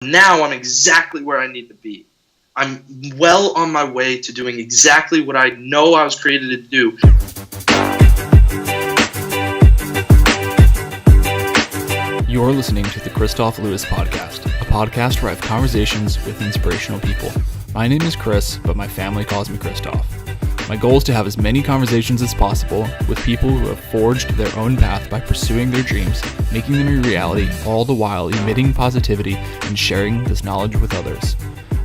Now I'm exactly where I need to be. I'm well on my way to doing exactly what I know I was created to do. You're listening to the Kristof Lewis podcast, a podcast where I have conversations with inspirational people. My name is Chris, but my family calls me Kristof. My goal is to have as many conversations as possible with people who have forged their own path by pursuing their dreams, making them a reality, all the while emitting positivity and sharing this knowledge with others.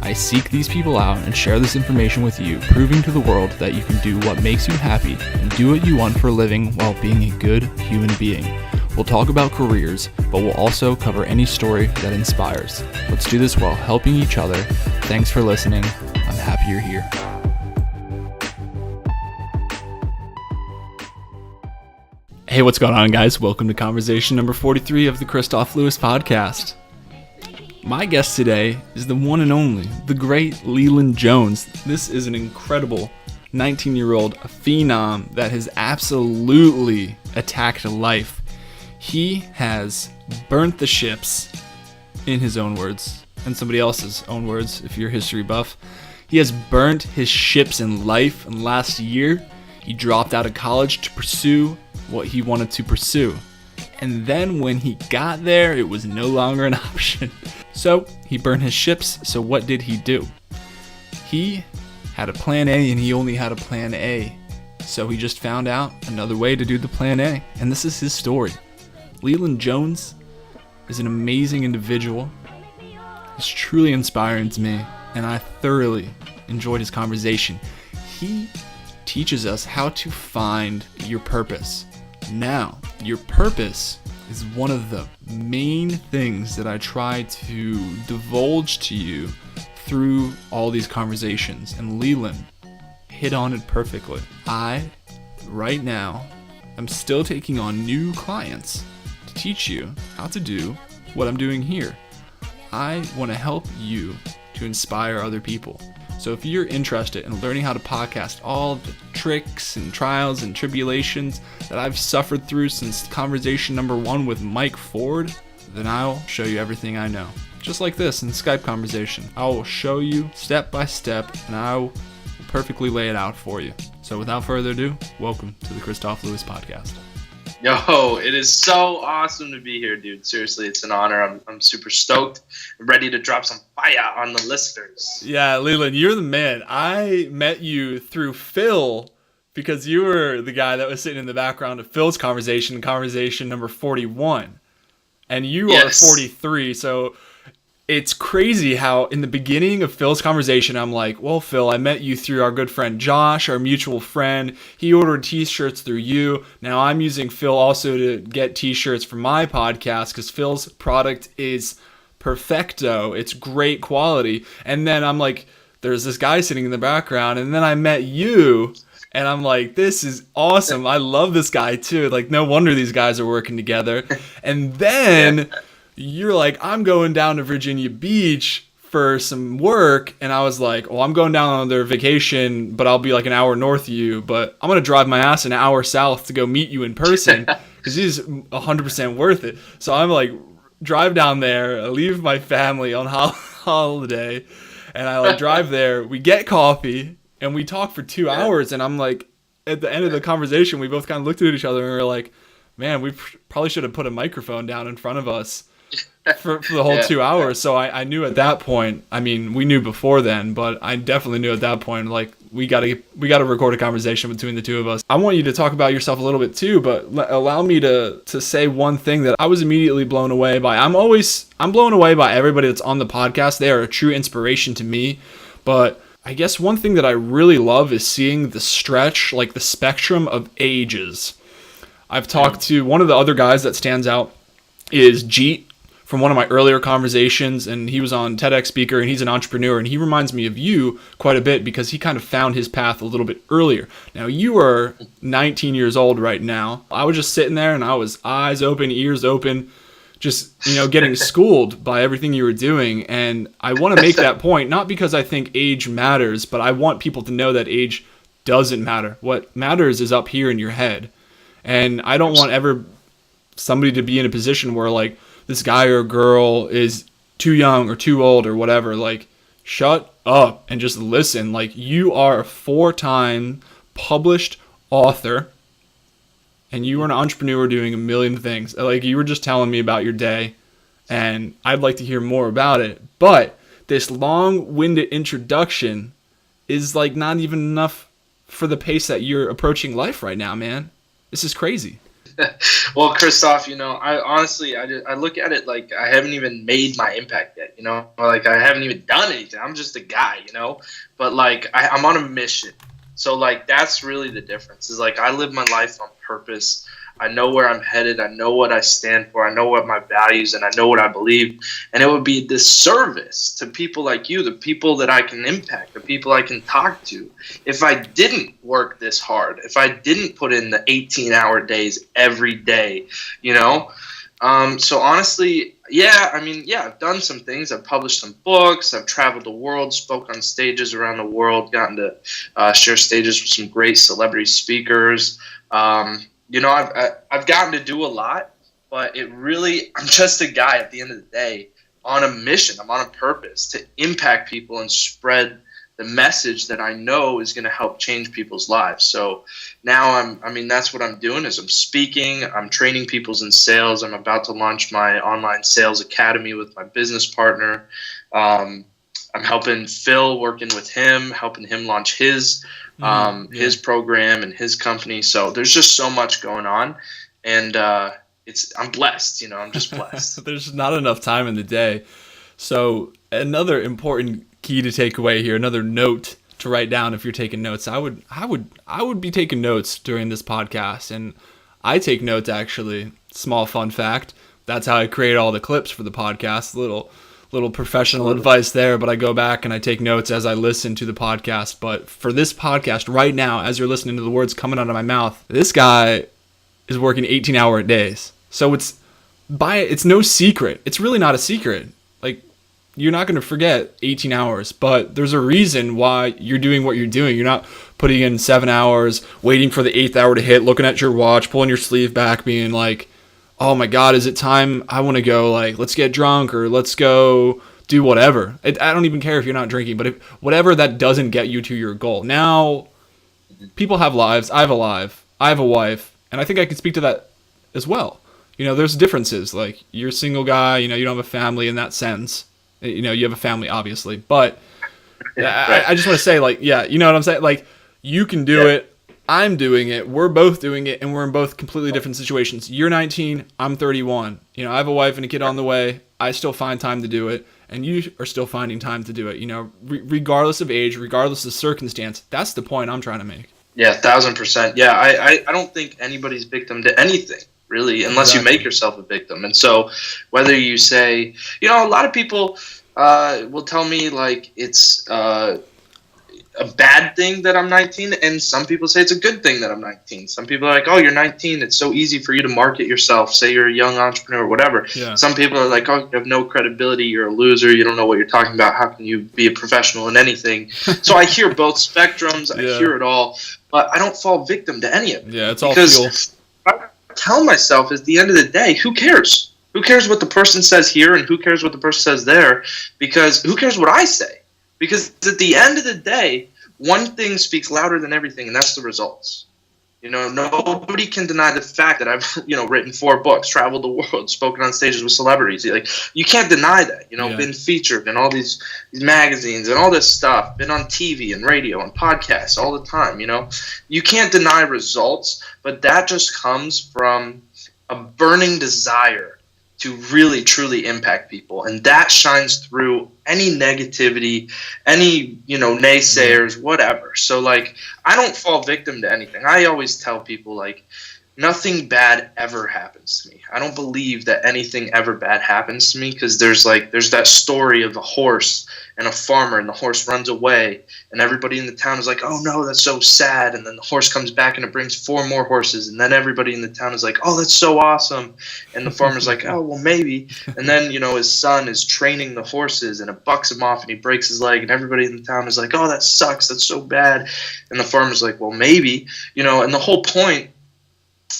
I seek these people out and share this information with you, proving to the world that you can do what makes you happy and do what you want for a living while being a good human being. We'll talk about careers, but we'll also cover any story that inspires. Let's do this while helping each other. Thanks for listening. I'm happy you're here. Hey, what's going on, guys? Welcome to conversation number 43 of the Kristof Lewis podcast. My guest today is the one and only, the great Leland Jones. This is an incredible 19-year-old phenom that has absolutely attacked life. He has burnt the ships, in his own words, and somebody else's own words, if you're a history buff. He has burnt his ships in life, and last year, he dropped out of college to pursue what he wanted to pursue. And then when he got there, it was no longer an option. So he burned his ships. So what did he do? He had a plan A and he only had a plan A. So he just found out another way to do the plan A. And this is his story. Leland Jones is an amazing individual. He's truly inspiring to me, and I thoroughly enjoyed his conversation. He teaches us how to find your purpose. Now, your purpose is one of the main things that I try to divulge to you through all these conversations, and Leland hit on it perfectly. I, right now, am still taking on new clients to teach you how to do what I'm doing here. I want to help you to inspire other people. So if you're interested in learning how to podcast all the tricks and trials and tribulations that I've suffered through since conversation number 1 with Mike Ford, then I'll show you everything I know. Just like this in Skype conversation. I will show you step by step, and I will perfectly lay it out for you. So without further ado, welcome to the Kristof Lewis podcast. Yo, it is so awesome to be here, dude. Seriously, it's an honor. I'm super stoked. I'm ready to drop some fire on the listeners. Yeah, Leland, you're the man. I met you through Phil because you were the guy that was sitting in the background of Phil's conversation number 41. And you are 43, so it's crazy how in the beginning of Phil's conversation, I'm like, well, Phil, I met you through our good friend Josh, our mutual friend. He ordered t-shirts through you. Now I'm using Phil also to get t-shirts for my podcast because Phil's product is perfecto. It's great quality. And then I'm like, there's this guy sitting in the background. And then I met you. And I'm like, this is awesome. I love this guy too. Like, no wonder these guys are working together. And then you're like, I'm going down to Virginia Beach for some work. And I was like, well, I'm going down on their vacation, but I'll be like an hour north of you. But I'm going to drive my ass an hour south to go meet you in person because he's 100% worth it. So I'm like, drive down there, I leave my family on holiday, and I like drive there. We get coffee and we talk for 2 hours. And I'm like, at the end of the conversation, we both kind of looked at each other and we were like, man, we probably should have put a microphone down in front of us for the whole 2 hours. So I knew at that point, I mean, we knew before then, but I definitely knew at that point, like, we gotta record a conversation between the two of us. I want you to talk about yourself a little bit too, but allow me to say one thing that I was immediately blown away by. I'm blown away by everybody that's on the podcast. They are a true inspiration to me. But I guess one thing that I really love is seeing the stretch, like the spectrum of ages. I've talked to one of the other guys that stands out is Jeet from one of my earlier conversations, and he was on TEDx speaker, and he's an entrepreneur, and he reminds me of you quite a bit because he kind of found his path a little bit earlier. Now, you are 19 years old right now. I was just sitting there, and I was eyes open, ears open, just, getting schooled by everything you were doing. And I want to make that point, not because I think age matters, but I want people to know that age doesn't matter. What matters is up here in your head. And I don't want somebody to be in a position where like this guy or girl is too young or too old or whatever. Like, shut up and just listen. Like, you are a 4-time published author, and you are an entrepreneur doing a million things. Like, you were just telling me about your day, and I'd like to hear more about it. But this long-winded introduction is like not even enough for the pace that you're approaching life right now, man. This is crazy. Well, Kristof, I honestly, I look at it like I haven't even made my impact yet, like I haven't even done anything. I'm just a guy, but like I'm on a mission. So like that's really the difference is like I live my life on purpose. I know where I'm headed. I know what I stand for. I know what my values and I know what I believe. And it would be a disservice to people like you, the people that I can impact, the people I can talk to, if I didn't work this hard, if I didn't put in the 18-hour days every day, So honestly, I've done some things. I've published some books. I've traveled the world, spoke on stages around the world, gotten to share stages with some great celebrity speakers. I've gotten to do a lot, but I'm just a guy at the end of the day on a mission. I'm on a purpose to impact people and spread the message that I know is going to help change people's lives. So now that's what I'm doing is I'm speaking, I'm training people in sales. I'm about to launch my online sales academy with my business partner. I'm helping Phil, working with him, helping him launch his program and his company. So there's just so much going on, and I'm blessed. I'm just blessed. There's not enough time in the day. So another important key to take away here, another note to write down if you're taking notes. I would be taking notes during this podcast, and I take notes actually. Small fun fact. That's how I create all the clips for the podcast. Little professional advice there, but I go back and I take notes as I listen to the podcast. But for this podcast right now, as you're listening to the words coming out of my mouth, this guy is working 18-hour days. So it's no secret. It's really not a secret. Like, you're not going to forget 18 hours, but there's a reason why you're doing what you're doing. You're not putting in 7 hours, waiting for the 8th hour to hit, looking at your watch, pulling your sleeve back, being like, oh my God, is it time? I want to go, like, let's get drunk or let's go do whatever. I don't even care if you're not drinking, but whatever that doesn't get you to your goal. Now, people have lives. I have a wife, and I think I can speak to that as well. There's differences. Like, you're a single guy, you don't have a family in that sense. You have a family, obviously, but I just want to say, like, yeah, you know what I'm saying? Like, you can do it. I'm doing it. We're both doing it, and we're in both completely different situations. You're 19. I'm 31. I have a wife and a kid on the way. I still find time to do it, and you are still finding time to do it. Regardless of age, regardless of circumstance. That's the point I'm trying to make. Yeah, 1,000%. Yeah, I don't think anybody's victim to anything, really, unless you make yourself a victim. And so whether you say, a lot of people will tell me, like, it's a bad thing that I'm 19, and some people say it's a good thing that I'm 19. Some people are like, oh, you're 19, it's so easy for you to market yourself, say you're a young entrepreneur, whatever. Yeah. Some people are like, oh, you have no credibility, you're a loser, you don't know what you're talking about, how can you be a professional in anything? So I hear both spectrums, I hear it all, but I don't fall victim to any of it. Yeah, it's all fuel. I tell myself at the end of the day, who cares? Who cares what the person says here, and who cares what the person says there? Because who cares what I say? Because at the end of the day, one thing speaks louder than everything, and that's the results. Nobody can deny the fact that I've, written 4 books, traveled the world, spoken on stages with celebrities. Like, you can't deny that. Been featured in all these magazines and all this stuff. Been on TV and radio and podcasts all the time. You can't deny results, but that just comes from a burning desire to really, truly impact people. And that shines through any negativity, any, naysayers, whatever. So, like, I don't fall victim to anything. I always tell people, like, nothing bad ever happens to me. I don't believe that anything ever bad happens to me because there's that story of a horse and a farmer, and the horse runs away, and everybody in the town is like, oh no, that's so sad. And then the horse comes back and it brings 4 more horses, and then everybody in the town is like, oh, that's so awesome. And the farmer's like, oh, well, maybe. And then, his son is training the horses, and it bucks him off, and he breaks his leg, and everybody in the town is like, oh, that sucks, that's so bad. And the farmer's like, well, maybe. And the whole point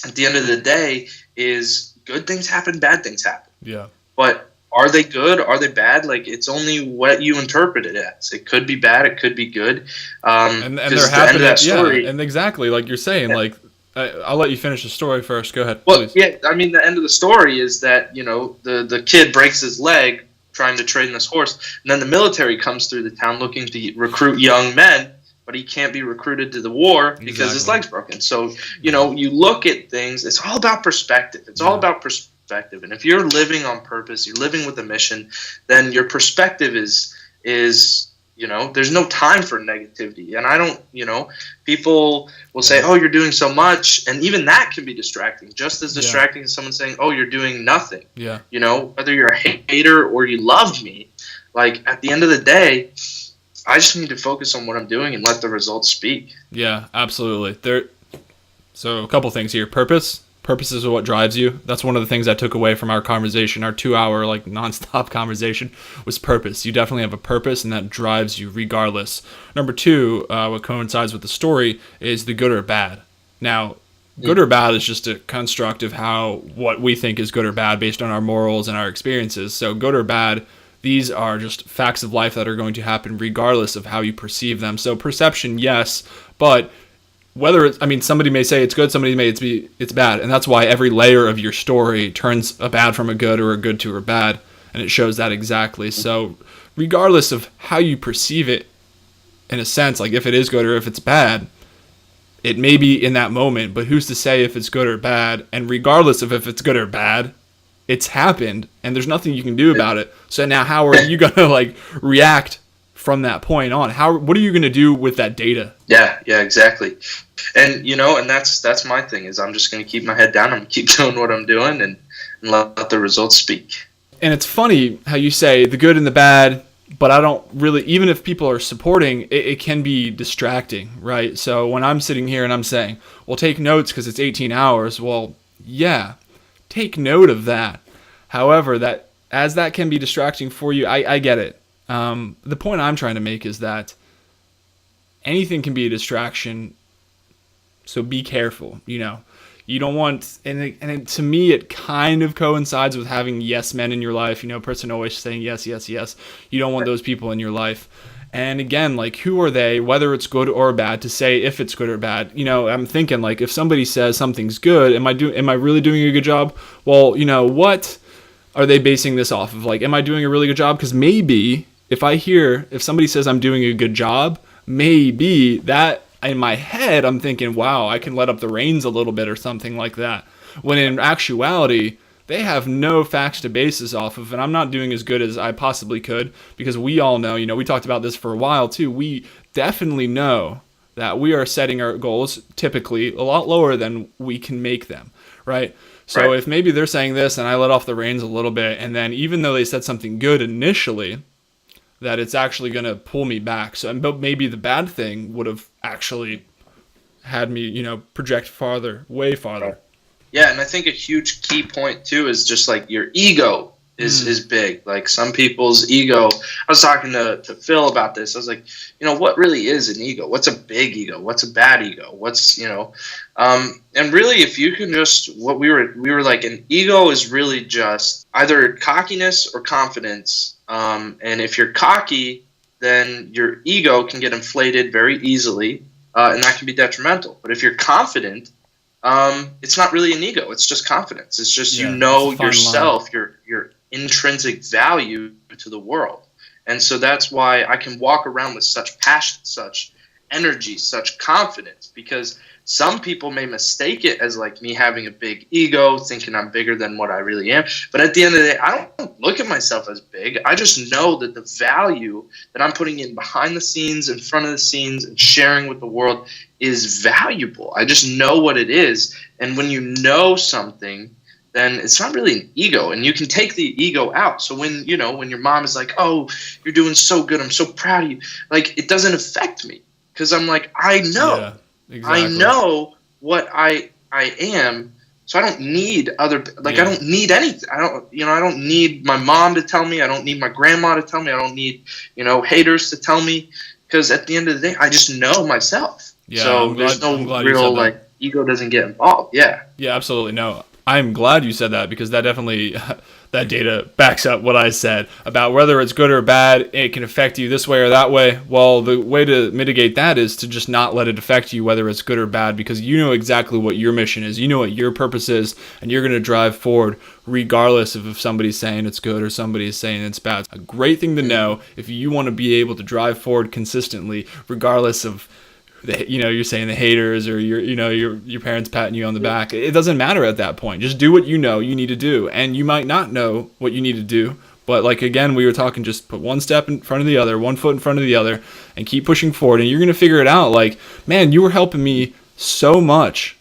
at the end of the day is good things happen, bad things happen. Yeah. But are they good? Are they bad? Like, it's only what you interpret it as. It could be bad. It could be good. And they're The end of happening. that story, Yeah, and exactly like you're saying. yeah. Like, I'll let you finish the story first. Go ahead, Well, please. yeah, I mean, the end of the story is that, the kid breaks his leg trying to train this horse, and then the military comes through the town looking to recruit young men, but he can't be recruited to the war because his leg's broken. So, you look at things, it's all about perspective. It's all about perspective. And if you're living on purpose, you're living with a mission, then your perspective is there's no time for negativity. And I don't, people will say, oh, you're doing so much. And even that can be distracting, just as distracting as someone saying, oh, you're doing nothing. Yeah. Whether you're a hater or you love me, like, at the end of the day, I just need to focus on what I'm doing and let the results speak. Yeah, absolutely. So a couple things here. Purpose is what drives you. That's one of the things I took away from our conversation, our 2-hour like nonstop conversation, was purpose. You definitely have a purpose, and that drives you regardless. Number 2, what coincides with the story, is the good or bad. Now, good or bad is just a construct of what we think is good or bad based on our morals and our experiences. So good or bad, these are just facts of life that are going to happen regardless of how you perceive them. So perception, yes, but whether somebody may say it's good, somebody may it's bad, and that's why every layer of your story turns a bad from a good or a good to a bad, and it shows that exactly. So regardless of how you perceive it, in a sense, like if it is good or if it's bad, it may be in that moment, but who's to say if it's good or bad? And regardless of if it's good or bad, it's happened, and there's nothing you can do about it. So now how are you gonna like react from that point on? What are you gonna do with that data? Yeah, exactly. And and that's my thing, is I'm just gonna keep my head down. I'm gonna keep doing what I'm doing and let the results speak. And it's funny how you say the good and the bad, but I don't really, even if people are supporting, it can be distracting, right? So when I'm sitting here and I'm saying, well, take notes because it's 18 hours. Well, yeah, take note of that. However, that can be distracting for you, I get it. The point I'm trying to make is that anything can be a distraction, so be careful. You don't want, and to me, it kind of coincides with having yes men in your life. A person always saying yes, yes, yes. You don't want those people in your life. And again, like, who are they, whether it's good or bad, to say if it's good or bad? I'm thinking, like, if somebody says something's good, am I really doing a good job? Well, what are they basing this off of? Like, am I doing a really good job? Because maybe if somebody says I'm doing a good job, maybe that in my head I'm thinking, wow, I can let up the reins a little bit or something like that. When in actuality, they have no facts to base this off of, and I'm not doing as good as I possibly could, because we all know, we talked about this for a while too, we definitely know that we are setting our goals typically a lot lower than we can make them, right? So if maybe they're saying this and I let off the reins a little bit, and then even though they said something good initially, that it's actually going to pull me back. But maybe the bad thing would have actually had me, project way farther. Yeah, and I think a huge key point too is just like your ego is big. Like, some people's ego. I was talking to Phil about this. I was like, what really is an ego? What's a big ego? What's a bad ego? What's and really, if you can just, what we were like, an ego is really just either cockiness or confidence. And if you're cocky, then your ego can get inflated very easily, and that can be detrimental. But if you're confident, it's not really an ego. It's just confidence. It's just yourself, your intrinsic value to the world. And so that's why I can walk around with such passion, such energy, such confidence, because some people may mistake it as like me having a big ego, thinking I'm bigger than what I really am. But at the end of the day, I don't look at myself as big. I just know that the value that I'm putting in behind the scenes, in front of the scenes, and sharing with the world is valuable. I just know what it is. And when you know something, then it's not really an ego, and you can take the ego out. So when your mom is like, oh, you're doing so good, I'm so proud of you, like, it doesn't affect me, because I'm like, I know. Yeah. Exactly. I know what I am, so I don't need other, like, I don't need anything. I don't need my mom to tell me. I don't need my grandma to tell me. I don't need, haters to tell me, because at the end of the day, I just know myself. Yeah, so there's no real, like, ego doesn't get involved. Yeah. Yeah, absolutely. No, I'm glad you said that, because that definitely that data backs up what I said about whether it's good or bad. It can affect you this way or that way. Well, the way to mitigate that is to just not let it affect you, whether it's good or bad, because you know exactly what your mission is. You know what your purpose is, and you're going to drive forward regardless of if somebody's saying it's good or somebody's saying it's bad. It's a great thing to know if you want to be able to drive forward consistently, regardless of you're saying the haters or your parents patting you on the back. It doesn't matter at that point. Just do what you know you need to do, and you might not know what you need to do, but like again we were talking, just put one step in front of the other, one foot in front of the other, and keep pushing forward, and you're gonna figure it out. Like, man, you were helping me so much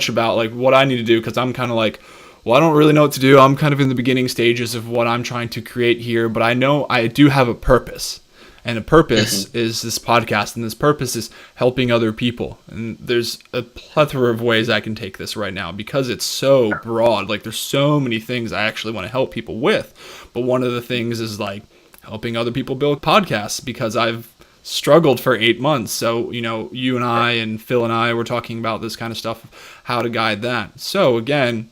about like what I need to do, because I'm kind of like, well, I don't really know what to do. I'm kind of in the beginning stages of what I'm trying to create here, but I know I do have a purpose. And a purpose is this podcast, and this purpose is helping other people. And there's a plethora of ways I can take this right now, because it's so broad. Like, there's so many things I actually want to help people with. But one of the things is like helping other people build podcasts, because I've struggled for 8 months. So, you and I and Phil and I were talking about this kind of stuff, how to guide that. So again,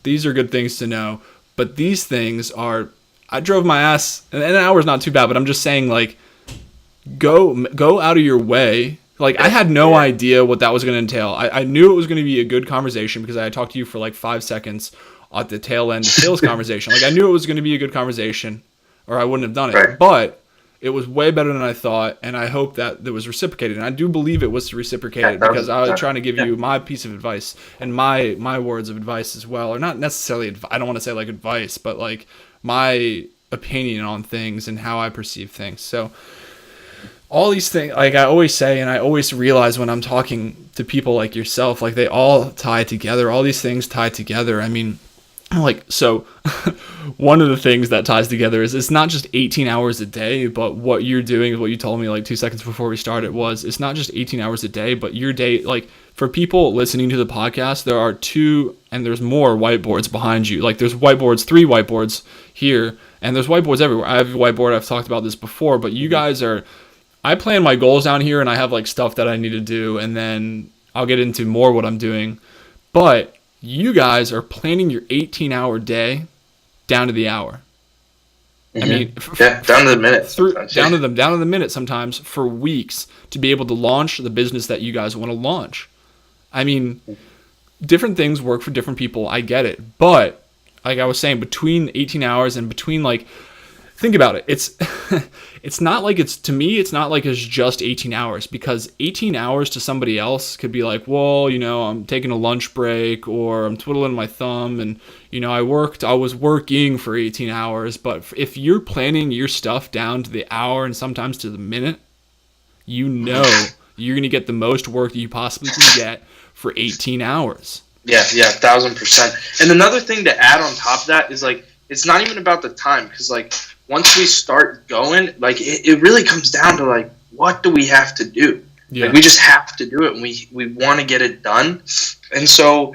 these are good things to know, but these things are, I drove my ass, and an hour's not too bad, but I'm just saying, like, go out of your way. Like, I had no idea what that was going to entail. I knew it was going to be a good conversation, because I had talked to you for like 5 seconds at the tail end of Phil's conversation. Like, I knew it was going to be a good conversation, or I wouldn't have done it. Right. But it was way better than I thought, and I hope that it was reciprocated. And I do believe it was reciprocated, because I was trying to give you my piece of advice and my words of advice as well. Or not necessarily, I don't want to say like advice, but like my opinion on things and how I perceive things. So all these things, like I always say, and I always realize when I'm talking to people like yourself, like they all tie together. All these things tie together. I mean, like, so one of the things that ties together is it's not just 18 hours a day, but what you're doing, what you told me like 2 seconds before we started, was it's not just 18 hours a day, but your day, like for people listening to the podcast, there are 2 and there's more whiteboards behind you. Like there's whiteboards, 3 whiteboards here, and there's whiteboards everywhere. I have a whiteboard, I've talked about this before, but you guys are, I plan my goals down here, and I have like stuff that I need to do, and then I'll get into more what I'm doing. But you guys are planning your 18-hour day down to the hour. I mean, down to the minute. Down to the minute sometimes, for weeks, to be able to launch the business that you guys want to launch. I mean, different things work for different people. I get it. But like I was saying, between 18 hours and between like, think about it. It's not like it's not like it's just 18 hours, because 18 hours to somebody else could be like, well, I'm taking a lunch break, or I'm twiddling my thumb, and I was working for 18 hours. But if you're planning your stuff down to the hour and sometimes to the minute, you're going to get the most work that you possibly can get for 18 hours. Yeah, 1,000%. And another thing to add on top of that is like, it's not even about the time, because like once we start going, like it really comes down to like, what do we have to do? Yeah. Like we just have to do it, and we want to get it done. And so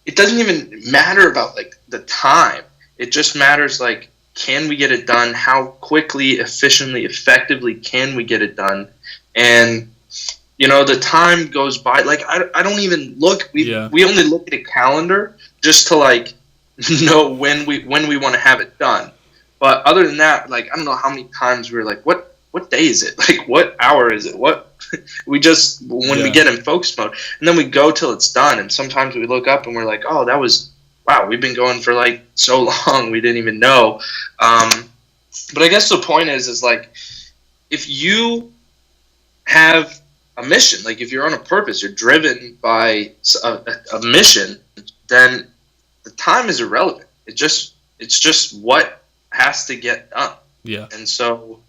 it doesn't even matter about like the time. It just matters like, can we get it done? How quickly, efficiently, effectively can we get it done? And the time goes by. Like I don't even look. We only look at a calendar just to like know when we want to have it done. But other than that, like I don't know how many times we're like, what day is it? Like what hour is it? What we just when we get in focus mode, and then we go till it's done. And sometimes we look up and we're like, oh, wow, we've been going for like so long, we didn't even know. But I guess the point is like, if you have a mission, like if you're on a purpose, you're driven by a mission, then the time is irrelevant. It's just what has to get done. Yeah. And so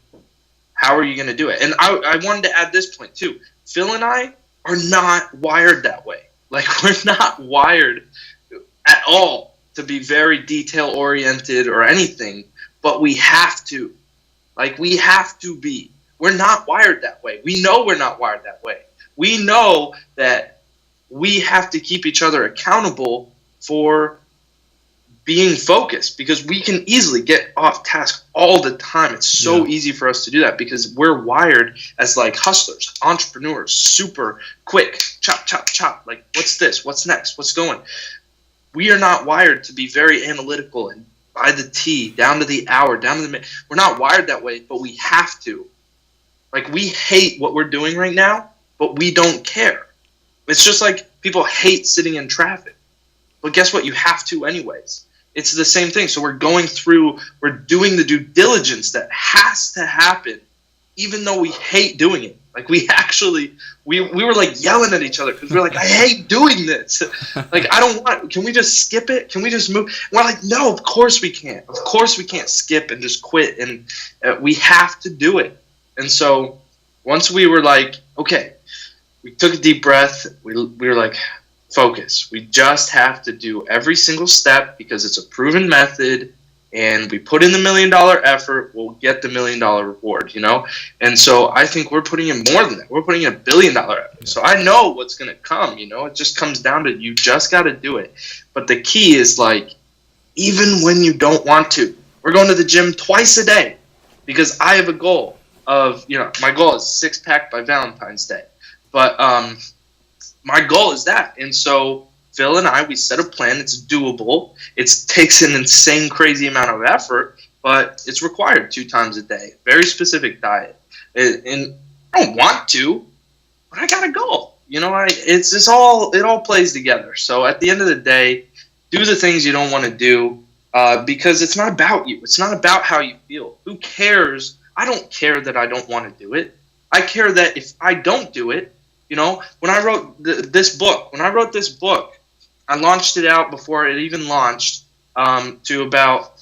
how are you going to do it? And I wanted to add this point too. Phil and I are not wired that way. Like we're not wired at all to be very detail oriented or anything, but we have to. Like we have to be. We're not wired that way. We know we're not wired that way. We know that we have to keep each other accountable for being focused, because we can easily get off task all the time. It's so easy for us to do that because we're wired as like hustlers, entrepreneurs, super quick, chop, chop, chop. Like, what's this? What's next? What's going? we are not wired to be very analytical and by the T, down to the hour, down to the minute. We're not wired that way, but we have to. Like, we hate what we're doing right now, but we don't care. It's just like people hate sitting in traffic. But guess what? You have to anyways. It's the same thing. So we're doing the due diligence that has to happen, even though we hate doing it. Like, we were like yelling at each other because we're like, I hate doing this. Like, can we just skip it? Can we just move? And we're like, no, of course we can't. Of course we can't skip and just quit. And we have to do it. And so once we were like, okay, we took a deep breath. We were like, focus. We just have to do every single step because it's a proven method. And we put in the $1 million effort, we'll get the $1 million reward, And so I think we're putting in more than that. We're putting in $1 billion effort. So I know what's going to come, It just comes down to you just got to do it. But the key is, like, even when you don't want to, we're going to the gym twice a day because I have a goal of, my goal is 6-pack by Valentine's Day. But my goal is that. And so Phil and I, we set a plan. It's doable. It takes an insane, crazy amount of effort, but it's required 2 times a day. Very specific diet. And I don't want to, but I got to go. It all plays together. So at the end of the day, do the things you don't want to do because it's not about you. It's not about how you feel. Who cares? I don't care that I don't want to do it. I care that if I don't do it, when I wrote this book, I launched it out before it even launched to about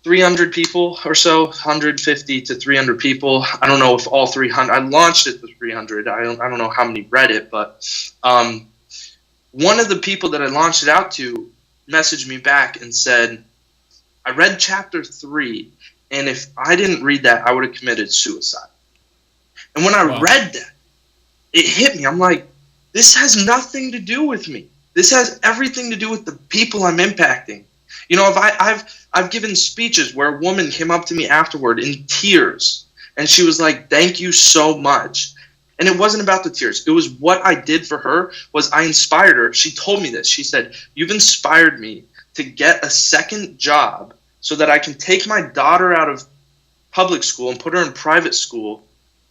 300 people or so, 150 to 300 people. I don't know if all 300. I launched it to 300. I don't know how many read it, but one of the people that I launched it out to messaged me back and said, I read chapter 3, and if I didn't read that, I would have committed suicide. And when I read that, it hit me. I'm like, this has nothing to do with me. This has everything to do with the people I'm impacting. If I've given speeches where a woman came up to me afterward in tears, and she was like, thank you so much. And it wasn't about the tears. It was what I did for her was I inspired her. She told me this. She said, you've inspired me to get a second job so that I can take my daughter out of public school and put her in private school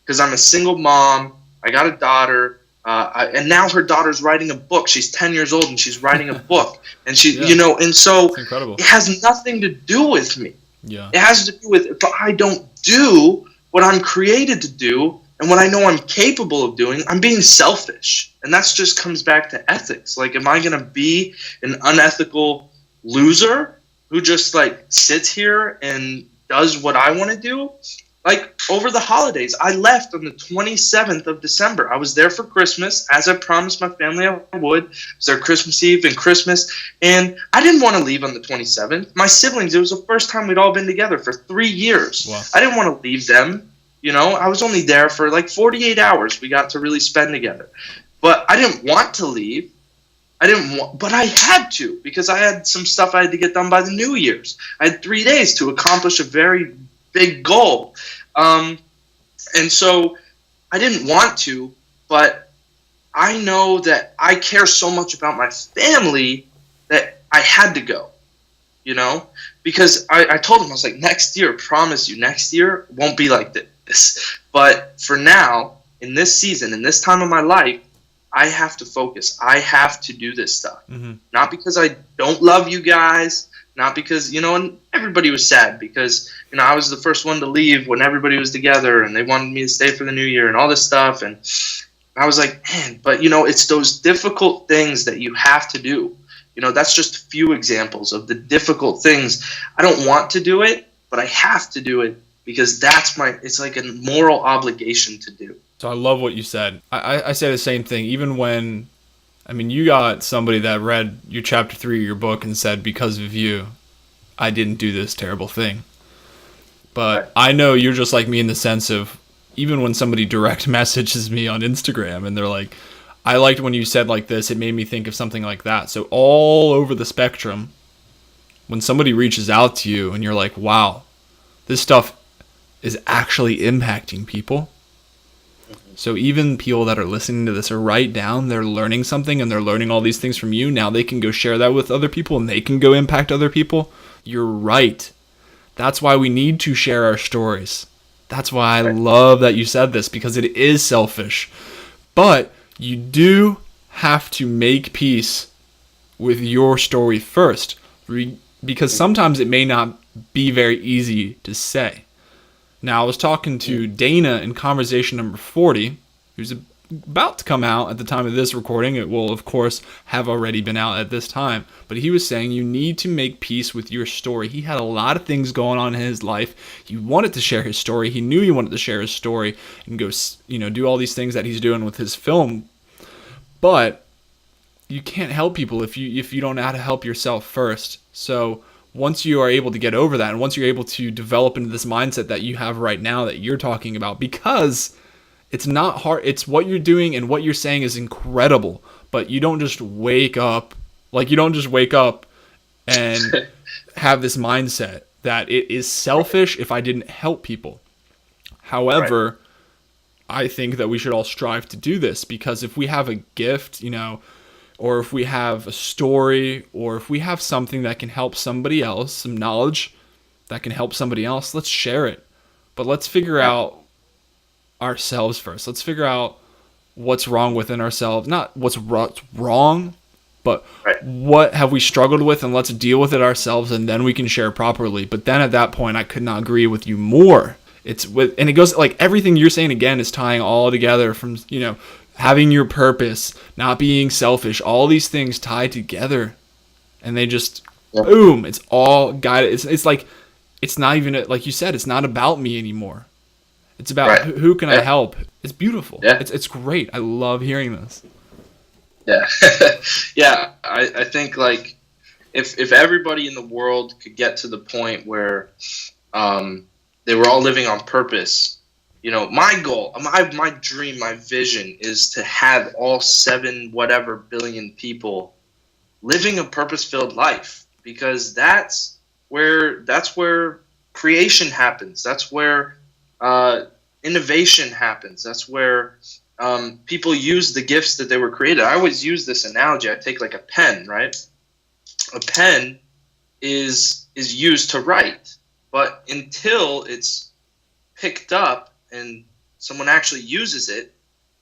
because I'm a single mom. I got a daughter. And now her daughter's writing a book. She's 10 years old and she's writing a book. And and so it has nothing to do with me. Yeah. It has to do with if I don't do what I'm created to do and what I know I'm capable of doing, I'm being selfish. And that just comes back to ethics. Like, am I going to be an unethical loser who just like sits here and does what I want to do? Like, over the holidays, I left on the 27th of December. I was there for Christmas, as I promised my family I would. I was there Christmas Eve and Christmas, and I didn't want to leave on the 27th. My siblings, it was the first time we'd all been together for 3 years. Wow. I didn't want to leave them. I was only there for like 48 hours we got to really spend together. But I didn't want to leave. But I had to because I had some stuff I had to get done by the New Year's. I had 3 days to accomplish a very big goal. And so I didn't want to, but I know that I care so much about my family that I had to go, because I told them, I was like, next year, promise you, next year won't be like this. But for now, in this season, in this time of my life, I have to focus. I have to do this stuff. Mm-hmm. Not because I don't love you guys, not because, and everybody was sad because, I was the first one to leave when everybody was together and they wanted me to stay for the new year and all this stuff. And I was like, man, but, it's those difficult things that you have to do. That's just a few examples of the difficult things. I don't want to do it, but I have to do it because it's like a moral obligation to do. So I love what you said. I say the same thing, even when, you got somebody that read your chapter 3 of your book and said, because of you, I didn't do this terrible thing. But I know you're just like me in the sense of, even when somebody direct messages me on Instagram and they're like, I liked when you said like this, it made me think of something like that. So all over the spectrum, when somebody reaches out to you and you're like, wow, this stuff is actually impacting people. So even people that are listening to this are right down, they're learning something and they're learning all these things from you. Now they can go share that with other people and they can go impact other people. You're right. That's why we need to share our stories. That's why I love that you said this, because it is selfish. But you do have to make peace with your story first, because sometimes it may not be very easy to say. Now, I was talking to Dana in conversation number 40, who's about to come out at the time of this recording. It will, of course, have already been out at this time. But he was saying you need to make peace with your story. He had a lot of things going on in his life. He wanted to share his story. He knew he wanted to share his story and go, do all these things that he's doing with his film. But you can't help people if you don't know how to help yourself first. So once you are able to get over that, and once you're able to develop into this mindset that you have right now that you're talking about, because it's not hard, it's what you're doing and what you're saying is incredible, but you don't just wake up and have this mindset that it is selfish if I didn't help people. However, I think that we should all strive to do this, because if we have a gift, or if we have a story, or if we have something that can help somebody else, some knowledge that can help somebody else, let's share it. But let's figure out ourselves first. Let's figure out what's wrong within ourselves. Not what's wrong, but what have we struggled with, and let's deal with it ourselves, and then we can share properly. But then at that point, I could not agree with you more. And it goes like everything you're saying again is tying all together from, having your purpose, not being selfish, all these things tied together, and they just boom, it's all guided. It's like, it's not even, like you said, it's not about me anymore. It's about who can I help. It's beautiful. It's great. I love hearing this. I think like if everybody in the world could get to the point where they were all living on purpose. My goal, my dream, my vision is to have all 7 billion people living a purpose-filled life, because that's where creation happens. That's where innovation happens. That's where people use the gifts that they were created. I always use this analogy. I take like a pen, right? A pen is used to write, but until it's picked up and someone actually uses it,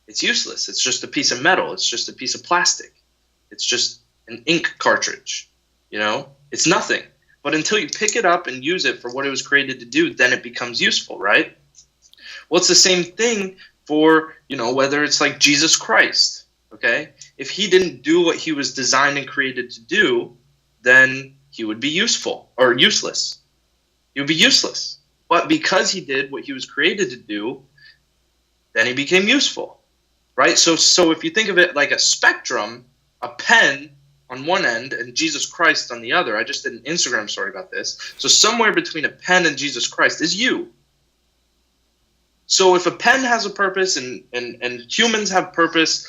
it's useless. It's just a piece of metal. It's just a piece of plastic. It's just an ink cartridge. It's nothing. But until you pick it up and use it for what it was created to do, then it becomes useful, right? Well, it's the same thing for, whether it's like Jesus Christ, okay? If he didn't do what he was designed and created to do, then he would be useful or useless. He would be useless. But because he did what he was created to do, then he became useful, right? So if you think of it like a spectrum, a pen on one end and Jesus Christ on the other. I just did an Instagram story about this. So somewhere between a pen and Jesus Christ is you. So if a pen has a purpose and humans have purpose,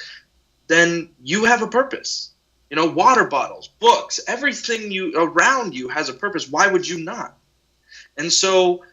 then you have a purpose. Water bottles, books, everything around you has a purpose. Why would you not? And so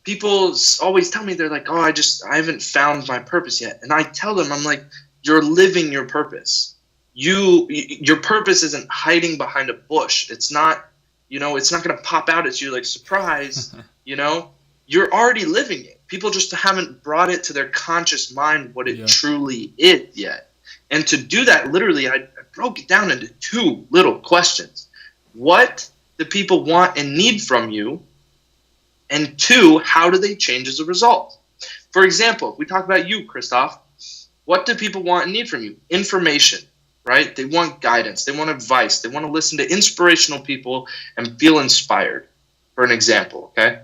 people always tell me, they're like, I haven't found my purpose yet. And I tell them, I'm like, you're living your purpose. Your purpose isn't hiding behind a bush. It's not, it's not going to pop out at you like surprise, you're already living it. People just haven't brought it to their conscious mind what it truly is yet. And to do that, literally, I broke it down into 2 little questions. What do people want and need from you? And 2, how do they change as a result? For example, if we talk about you, Kristof, what do people want and need from you? Information, right? They want guidance. They want advice. They want to listen to inspirational people and feel inspired, for an example, okay?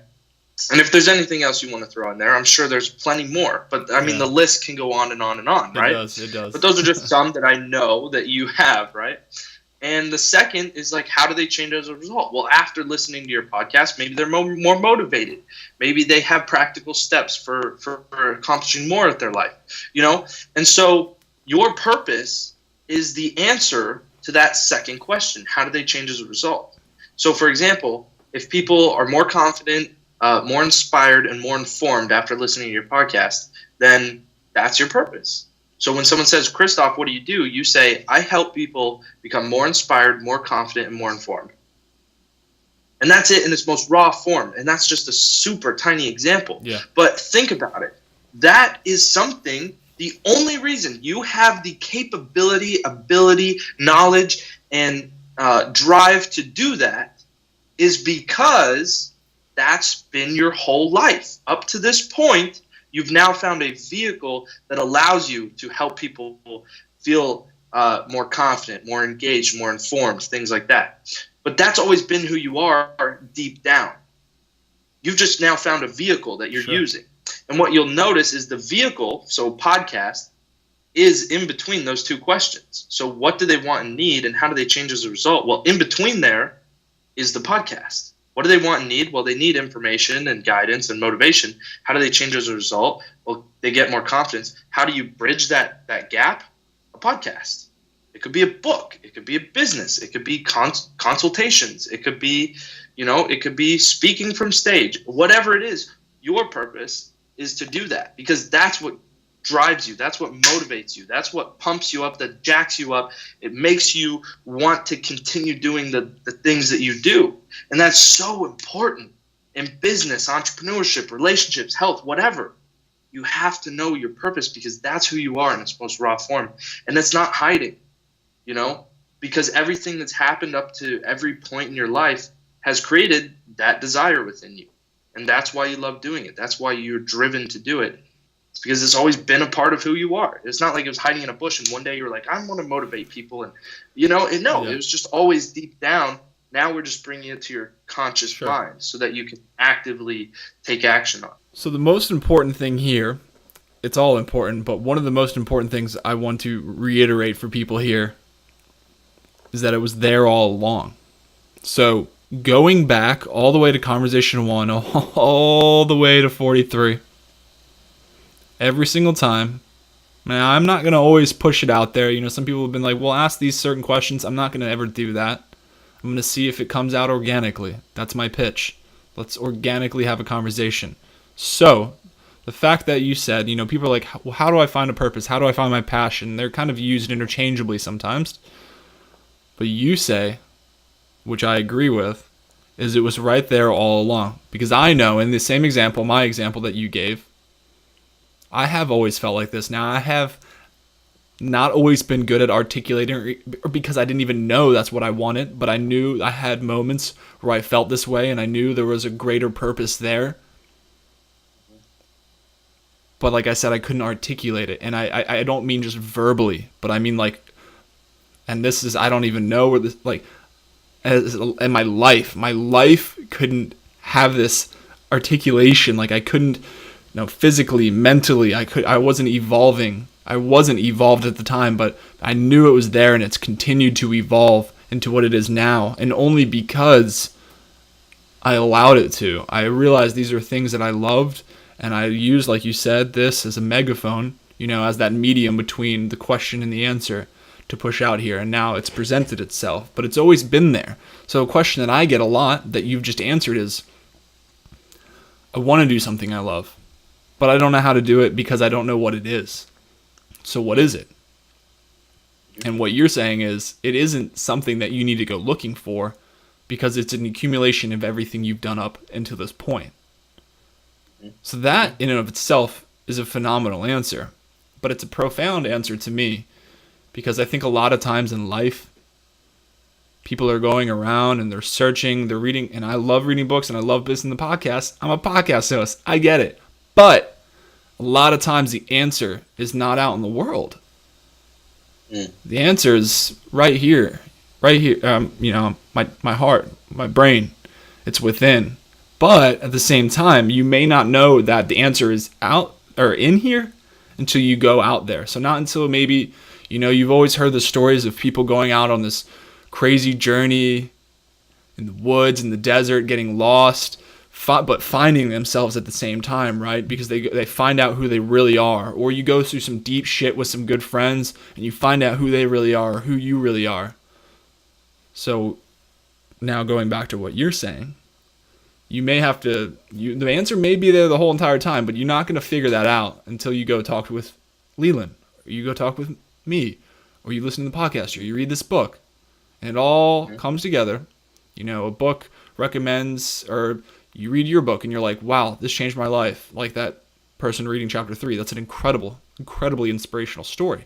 And if there's anything else you want to throw in there, I'm sure there's plenty more. But, the list can go on and on and on, right? It does. But those are just some that I know that you have, right? And the second is like, how do they change as a result? Well, after listening to your podcast, maybe they're more motivated. Maybe they have practical steps for accomplishing more of their life, And so your purpose is the answer to that second question. How do they change as a result? So, for example, if people are more confident, more inspired, and more informed after listening to your podcast, then That's your purpose. So when someone says, Kristof, what do? You say, I help people become more inspired, more confident, and more informed. And that's it in its most raw form. And that's just a super tiny example. Yeah. But think about it. That is something, the only reason you have the capability, ability, knowledge, and drive to do that is because that's been your whole life. Up to this point, you've now found a vehicle that allows you to help people feel more confident, more engaged, more informed, things like that. But that's always been who you are deep down. You've just now found a vehicle that you're using. And what you'll notice is the vehicle, so podcast, is in between those two questions. So what do they want and need, and how do they change as a result? Well, in between there is the podcast. What do they want and need? Well, they need information and guidance and motivation. How do they change as a result? Well, they get more confidence. How do you bridge that gap? A podcast. It could be a book. It could be a business. It could be consultations. It could be, it could be speaking from stage. Whatever it is, your purpose is to do that, because that's what drives you. That's what motivates you. That's what pumps you up, that jacks you up. It makes you want to continue doing the things that you do. And that's so important in business, entrepreneurship, relationships, health, whatever. You have to know your purpose, because that's who you are in its most raw form. And that's not hiding, because everything that's happened up to every point in your life has created that desire within you. And that's why you love doing it. That's why you're driven to do it. It's because it's always been a part of who you are. It's not like it was hiding in a bush and one day you're like, I want to motivate people. And, it was just always deep down. Now we're just bringing it to your conscious mind so that you can actively take action on it. So the most important thing here, it's all important, but one of the most important things I want to reiterate for people here is that it was there all along. So going back all the way to conversation 1, all the way to 43, every single time. Now, I'm not going to always push it out there. Some people have been like, well, ask these certain questions. I'm not going to ever do that. I'm going to see if it comes out organically. That's my pitch. Let's organically have a conversation. So the fact that you said, people are like, well, how do I find a purpose? How do I find my passion? They're kind of used interchangeably sometimes. But you say, which I agree with, is it was right there all along. Because I know in the same example, my example that you gave, I have always felt like this. Now, I have not always been good at articulating, or because I didn't even know that's what I wanted, but I knew I had moments where I felt this way, and I knew there was a greater purpose there. But like I said, I couldn't articulate it. And I don't mean just verbally, but I mean like, and this is, I don't even know where this, like, in my life couldn't have this articulation. Like I couldn't, physically, mentally, I wasn't evolving. I wasn't evolved at the time, but I knew it was there, and it's continued to evolve into what it is now. And only because I allowed it to. I realized these are things that I loved, and I used, like you said, this as a megaphone, as that medium between the question and the answer to push out here. And now it's presented itself, but it's always been there. So a question that I get a lot that you've just answered is, I want to do something I love, but I don't know how to do it because I don't know what it is. So what is it? And what you're saying is, it isn't something that you need to go looking for, because it's an accumulation of everything you've done up until this point. So that in and of itself is a phenomenal answer, but it's a profound answer to me, because I think a lot of times in life, people are going around and they're searching, they're reading, and I love reading books and I love listening to podcasts. I'm a podcast host. I get it. But a lot of times the answer is not out in the world. The answer is right here. My heart, my brain, it's within. But at the same time, you may not know that the answer is out or in here until you go out there. So not until maybe, you've always heard the stories of people going out on this crazy journey in the woods, in the desert, getting lost, but finding themselves at the same time, right? Because they find out who they really are. Or you go through some deep shit with some good friends and you find out who they really are, or who you really are. So now going back to what you're saying, you may have to, the answer may be there the whole entire time, but you're not going to figure that out until you go talk with Leland, or you go talk with me, or you listen to the podcast, or you read this book, and it all comes together. A book recommends, or you read your book and you're like, wow, this changed my life. Like that person reading chapter 3. That's an incredibly inspirational story.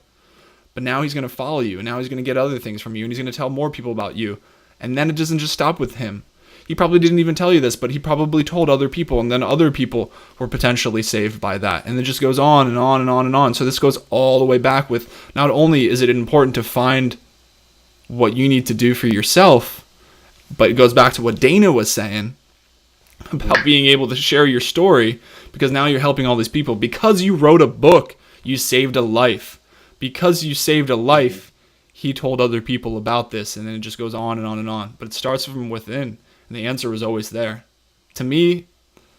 But now he's going to follow you, and now he's going to get other things from you, and he's going to tell more people about you. And then it doesn't just stop with him. He probably didn't even tell you this, but he probably told other people, and then other people were potentially saved by that. And it just goes on and on and on and on. So this goes all the way back with, not only is it important to find what you need to do for yourself, but it goes back to what Dana was saying about being able to share your story, because now you're helping all these people. Because you wrote a book, you saved a life. Because you saved a life, he told other people about this, and then it just goes on and on and on. But it starts from within, and the answer was always there. To me,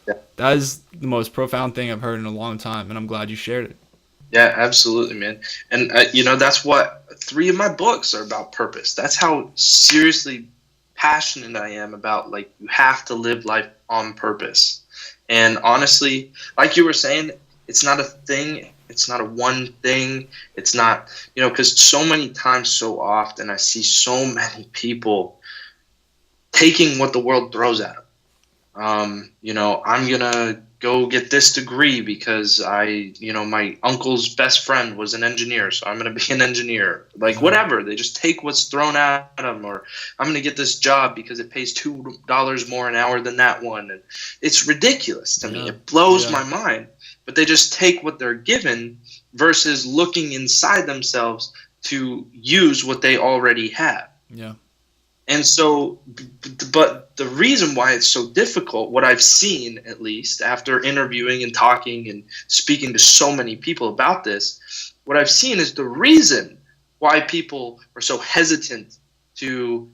that is the most profound thing I've heard in a long time, and I'm glad you shared it. Yeah, absolutely, man. And, that's what 3 of my books are about: purpose. That's how seriously passionate I am about, like, you have to live life on purpose. And honestly, like you were saying, it's not a thing. It's not a one thing. It's not, because so many times, so often, I see so many people taking what the world throws at them. I'm going to go get this degree because my uncle's best friend was an engineer, so I'm going to be an engineer. Like, whatever. They just take what's thrown at them. Or I'm going to get this job because it pays $2 more an hour than that one. And it's ridiculous to me. It blows my mind. But they just take what they're given versus looking inside themselves to use what they already have. Yeah. And so, but the reason why it's so difficult, what I've seen, at least after interviewing and talking and speaking to so many people about this, what I've seen is the reason why people are so hesitant to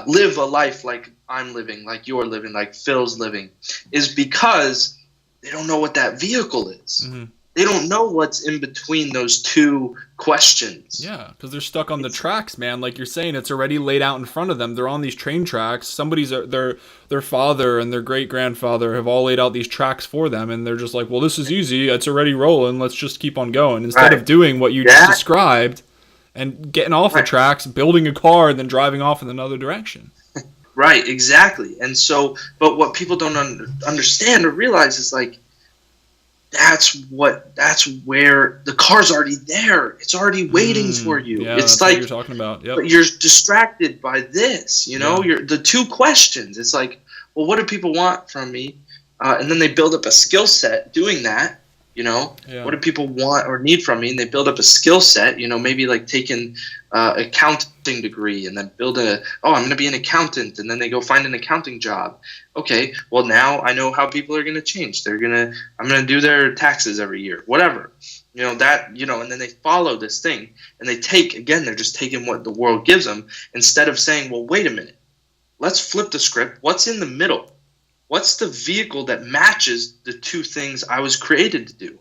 live a life like I'm living, like you're living, like Phil's living, is because they don't know what that vehicle is. Mm-hmm. They don't know what's in between those two questions. Yeah, because they're stuck on the tracks, man. Like you're saying, it's already laid out in front of them. They're on these train tracks. Their father and their great-grandfather have all laid out these tracks for them, and they're just like, well, this is easy. It's already rolling. Let's just keep on going. Instead of doing what you just described and getting off the tracks, building a car, and then driving off in another direction. Right, exactly. And so, but what people don't understand or realize is, like, that's where the car's already there. It's already waiting for you. Yeah, it's that's like what you're talking about. Yep. But you're distracted by this, you're the two questions. It's like, well, what do people want from me? And then they build up a skill set doing that. What do people want or need from me? And they build up a skill set, maybe like taking accounting degree and then I'm going to be an accountant. And then they go find an accounting job. Okay, well, now I know how people are going to change. I'm going to do their taxes every year, whatever. And then they follow this thing and they're just taking what the world gives them instead of saying, well, wait a minute, let's flip the script. What's in the middle? What's the vehicle that matches the two things I was created to do?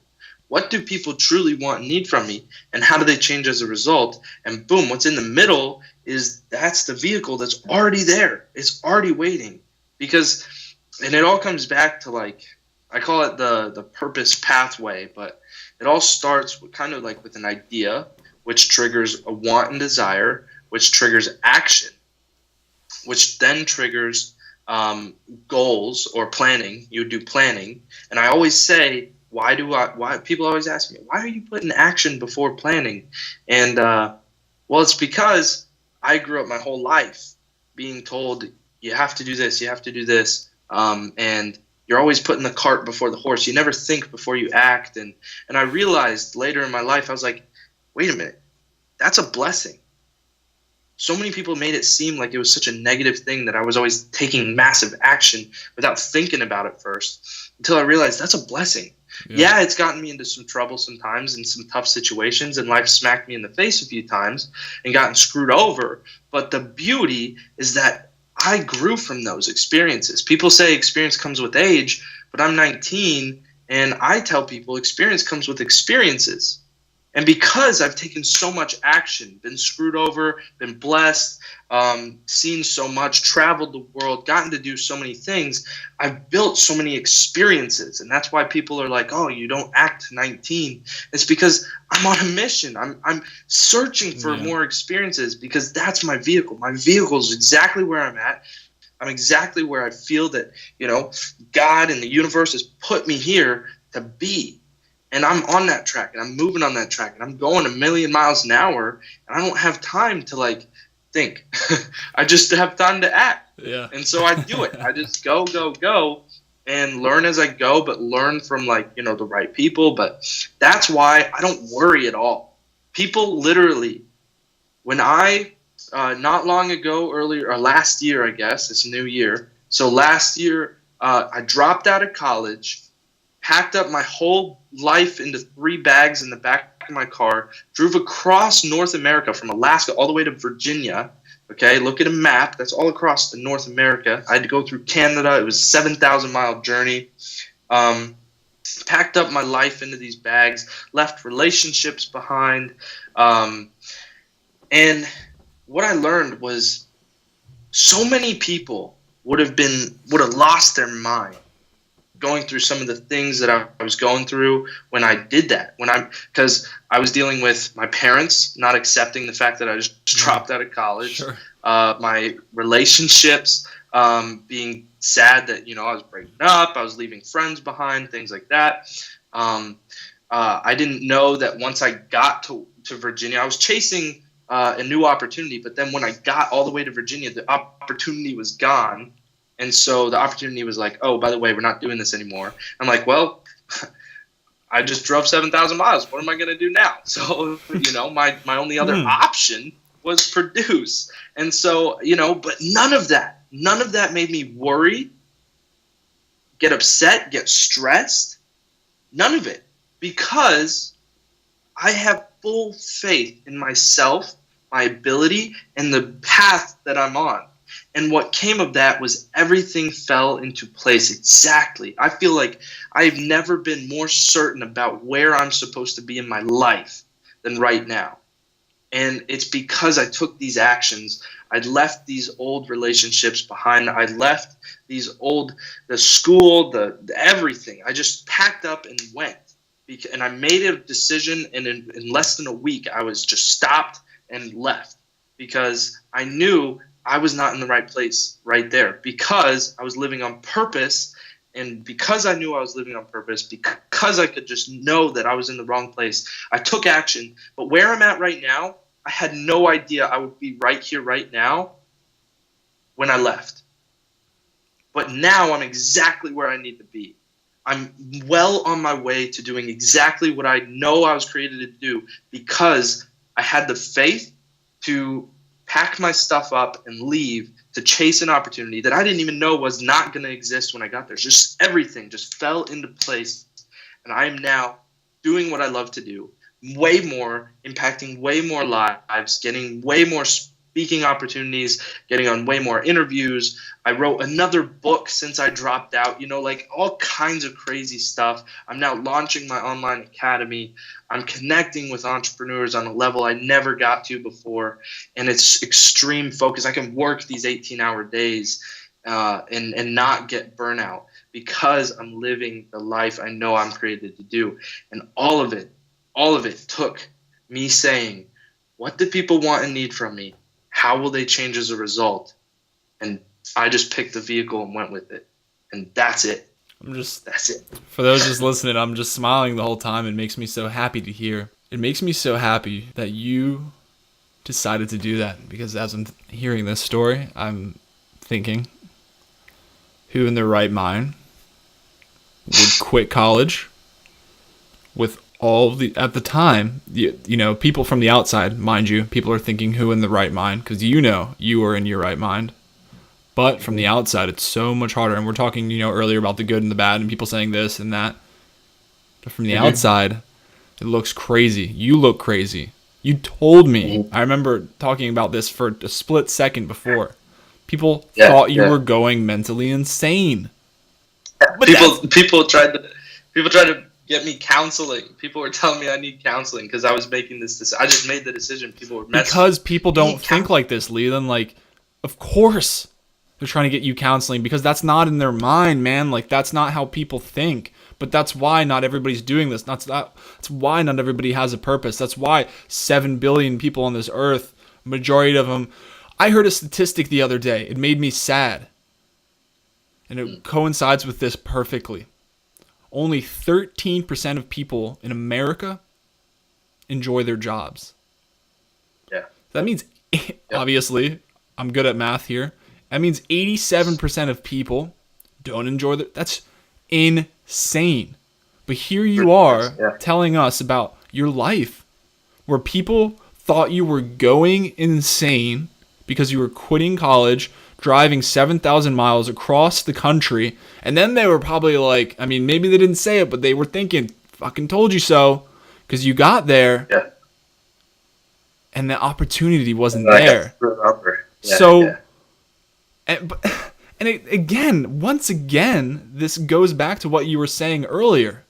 What do people truly want and need from me, and how do they change as a result? And boom, what's in the middle that's the vehicle that's already there. It's already waiting. And it all comes back to, like, I call it the purpose pathway, but it all starts with kind of like with an idea, which triggers a want and desire, which triggers action, which then triggers goals or planning. You do planning. And I always say, why people always ask me, why are you putting action before planning? And well, it's because I grew up my whole life being told you have to do this, you have to do this, and you're always putting the cart before the horse. You never think before you act. And I realized later in my life, I was like, wait a minute, that's a blessing. So many people made it seem like it was such a negative thing that I was always taking massive action without thinking about it first, until I realized that's a blessing. Yeah, it's gotten me into some trouble sometimes and some tough situations, and life smacked me in the face a few times and gotten screwed over. But the beauty is that I grew from those experiences. People say experience comes with age, but I'm 19, and I tell people experience comes with experiences. And because I've taken so much action, been screwed over, been blessed, seen so much, traveled the world, gotten to do so many things, I've built so many experiences. And that's why people are like, oh, you don't act 19. It's because I'm on a mission. I'm searching for more experiences, because that's my vehicle. My vehicle is exactly where I'm at. I'm exactly where I feel that, God and the universe has put me here to be. And I'm on that track, and I'm moving on that track, and I'm going 1,000,000 miles an hour, and I don't have time to think. I just have time to act. Yeah. And so I do it. I just go, and learn as I go, but learn from the right people. But that's why I don't worry at all. People literally, when I, not long ago, earlier, or last year, I guess, it's new year. So last year, I dropped out of college, packed up my whole life into 3 bags in the back of my car, drove across North America from Alaska all the way to Virginia. Okay, look at a map. That's all across the North America. I had to go through Canada. It was a 7,000-mile journey. Packed up my life into these bags, left relationships behind. And what I learned was so many people would have lost their mind going through some of the things that I was going through when I did that. Because I was dealing with my parents not accepting the fact that I just dropped out of college. Sure. My relationships, being sad that, I was breaking up, I was leaving friends behind, things like that. I didn't know that once I got to Virginia, I was chasing a new opportunity, but then when I got all the way to Virginia, the opportunity was gone. And so the opportunity was like, oh, by the way, we're not doing this anymore. I'm like, well, I just drove 7,000 miles. What am I going to do now? So, my only other option was produce. And so, but none of that made me worry, get upset, get stressed. None of it. Because I have full faith in myself, my ability, and the path that I'm on. And what came of that was everything fell into place exactly. I feel like I've never been more certain about where I'm supposed to be in my life than right now. And it's because I took these actions. I left these old relationships behind. I left the school, the everything. I just packed up and went. And I made a decision, and in less than a week, I was just stopped and left. Because I knew I was not in the right place right there, because I was living on purpose, and because I knew I was living on purpose, because I could just know that I was in the wrong place, I took action. But where I'm at right now, I had no idea I would be right here right now when I left. But now I'm exactly where I need to be. I'm well on my way to doing exactly what I know I was created to do, because I had the faith to pack my stuff up and leave to chase an opportunity that I didn't even know was not going to exist when I got there. Just everything just fell into place. And I am now doing what I love to do, way more, impacting way more lives, getting way more speaking opportunities, getting on way more interviews. I wrote another book since I dropped out, all kinds of crazy stuff. I'm now launching my online academy. I'm connecting with entrepreneurs on a level I never got to before. And it's extreme focus. I can work these 18-hour days and not get burnout, because I'm living the life I know I'm created to do. And all of it took me saying, what do people want and need from me? How will they change as a result? And I just picked the vehicle and went with it. And that's it. That's it. For those just listening, I'm just smiling the whole time. It makes me so happy to hear. It makes me so happy that you decided to do that, because as I'm hearing this story, I'm thinking, who in their right mind would quit college with all at the time, people from the outside, mind you, people are thinking, who in the right mind? Because you are in your right mind. But from the outside, it's so much harder. And we're talking, earlier about the good and the bad and people saying this and that. But from the outside, it looks crazy. You look crazy. You told me. I remember talking about this for a split second before. People thought you were going mentally insane. But people tried to get me counseling. People were telling me I need counseling because I was making this decision. I just made the decision. People were messaging. Because people don't think like this, Leland. Like, of course they're trying to get you counseling because that's not in their mind, man. Like, that's not how people think. But that's why not everybody's doing this. That's why not everybody has a purpose. That's why 7 billion people on this earth, majority of them. I heard a statistic the other day. It made me sad. And it coincides with this perfectly. Only 13% of people in America enjoy their jobs. Yeah. That means, obviously, I'm good at math here. That means 87% of people don't enjoy their... That's insane. But here you are telling us about your life where people thought you were going insane because you were quitting college, driving 7,000 miles across the country, and then they were probably like, I mean, maybe they didn't say it, but they were thinking, fucking told you so, because you got there, and the opportunity wasn't there. Once again, this goes back to what you were saying earlier.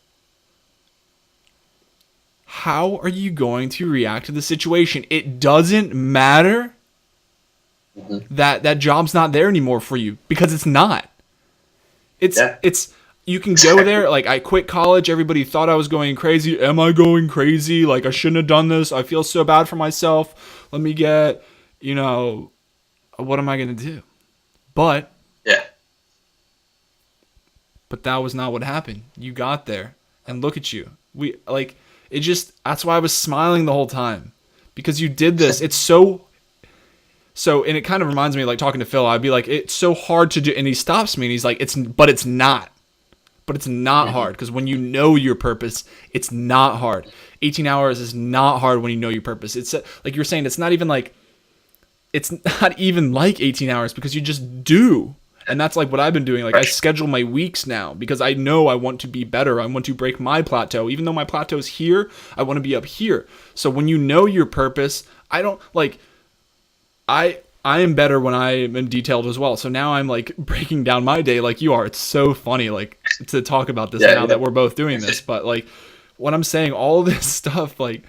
How are you going to react to the situation? It doesn't matter that job's not there anymore for you, because it's not. It's you can go there, like, I quit college, everybody thought I was going crazy. Am I going crazy? Like, I shouldn't have done this. I feel so bad for myself. Let me get, what am I going to do? But that was not what happened. You got there, and look at you. That's why I was smiling the whole time, because you did this. It's so, and it kind of reminds me, like, talking to Phil, I'd be like, it's so hard to do, and he stops me, and he's like, it's not hard, because when you know your purpose, it's not hard. 18 hours is not hard when you know your purpose. It's like you're saying, it's not even like 18 hours, because you just do. And that's like what I've been doing. Like, I schedule my weeks now because I know I want to be better. I want to break my plateau. Even though my plateau is here, I want to be up here. So when you know your purpose, I am better when I am detailed as well. So now I'm like breaking down my day like you are. It's so funny, like, to talk about this now that we're both doing this. But like, what I'm saying, all this stuff, like,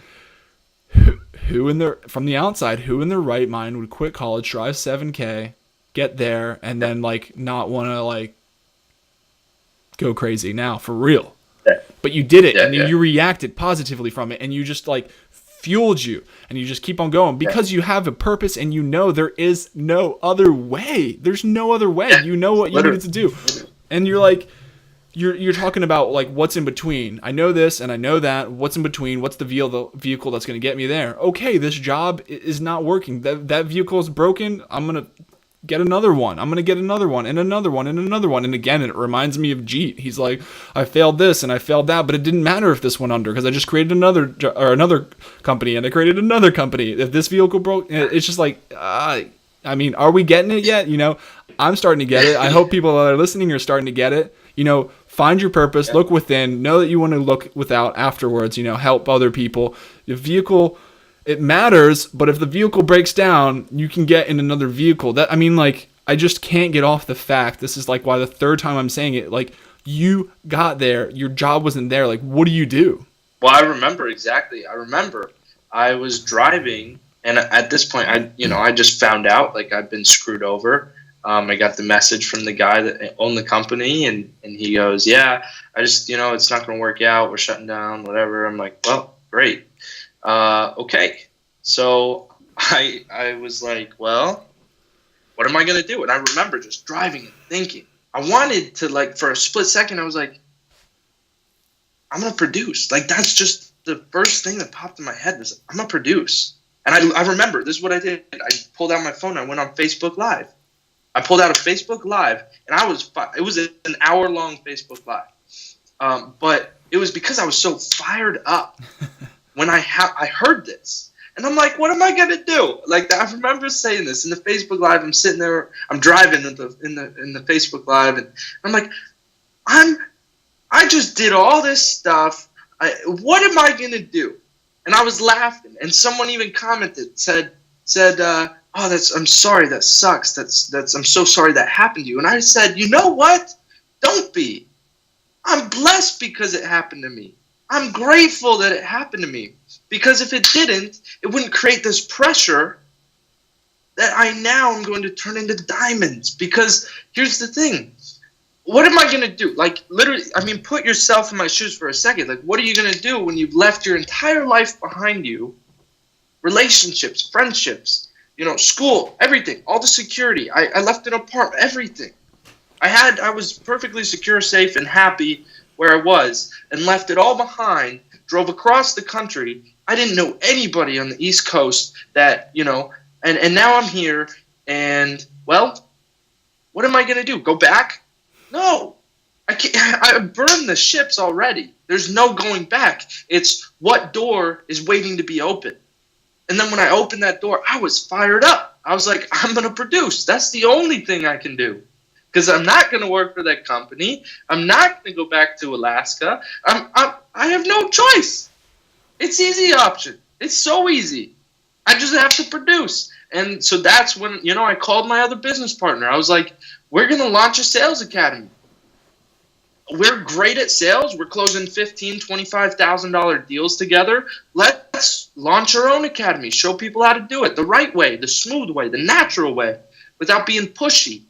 from the outside, who in their right mind would quit college, drive 7K, get there, and then like not want to like go crazy now for real? But you did it, and you reacted positively from it, and you just like fueled you, and you just keep on going because you have a purpose, and you know there is no other way. There's no other way. You know what you needed to do, and you're like, you're talking about like what's in between. I know this and I know that. What's in between? What's the vehicle that's going to get me there? Okay, this job is not working. That vehicle is broken. I'm gonna get another one. I'm going to get another one and another one and another one. And again, it reminds me of Jeet. He's like, I failed this and I failed that, but it didn't matter if this went under because I just created another company and I created another company. If this vehicle broke, it's just like, I mean, are we getting it yet? I'm starting to get it. I hope people that are listening are starting to get it. Find your purpose, look within, know that you want to look without afterwards, help other people. The vehicle, it matters, but if the vehicle breaks down, you can get in another vehicle. I just can't get off the fact, this is like why the third time I'm saying it, like, you got there, your job wasn't there, like, what do you do? Well, I remember exactly. I was driving, and at this point, I just found out, like, I've been screwed over. I got the message from the guy that owned the company, and he goes, yeah, I just, it's not going to work out. We're shutting down, whatever. I'm like, well, great. Okay. So I was like, well, what am I going to do? And I remember just driving and thinking. I wanted to, like, for a split second, I was like, I'm going to produce. Like, that's just the first thing that popped in my head was, I'm going to produce. And I remember, this is what I did. I pulled out my phone. I went on Facebook Live. I pulled out a Facebook Live, and it was an hour-long Facebook Live. But it was because I was so fired up when I heard this. And I'm like, what am I going to do? Like, I remember saying this in the Facebook Live. I'm sitting there, I'm driving in the Facebook Live, and I'm like, I just did all this stuff. What am I going to do? And I was laughing, and someone even commented, said, I'm sorry, that sucks. I'm so sorry that happened to you. And I said, you know what? Don't be. I'm blessed because it happened to me. I'm grateful that it happened to me. Because if it didn't, it wouldn't create this pressure that I now am going to turn into diamonds. Because here's the thing. What am I going to do? Like, literally, I mean, put yourself in my shoes for a second. Like, what are you going to do when you've left your entire life behind you? Relationships, friendships, school, everything, all the security. I left an apartment, everything. I was perfectly secure, safe, and happy where I was, and left it all behind, drove across the country. I didn't know anybody on the East Coast that, and now I'm here, and, well, what am I going to do? Go back? No. I can't. I burned the ships already. There's no going back. It's what door is waiting to be open. And then when I opened that door, I was fired up. I was like, I'm going to produce. That's the only thing I can do. Because I'm not going to work for that company. I'm not going to go back to Alaska. I have no choice. It's easy option. It's so easy. I just have to produce. And so that's when, I called my other business partner. I was like, we're going to launch a sales academy. We're great at sales. We're closing $15,000, $25,000 deals together. Let's launch our own academy. Show people how to do it the right way, the smooth way, the natural way, without being pushy.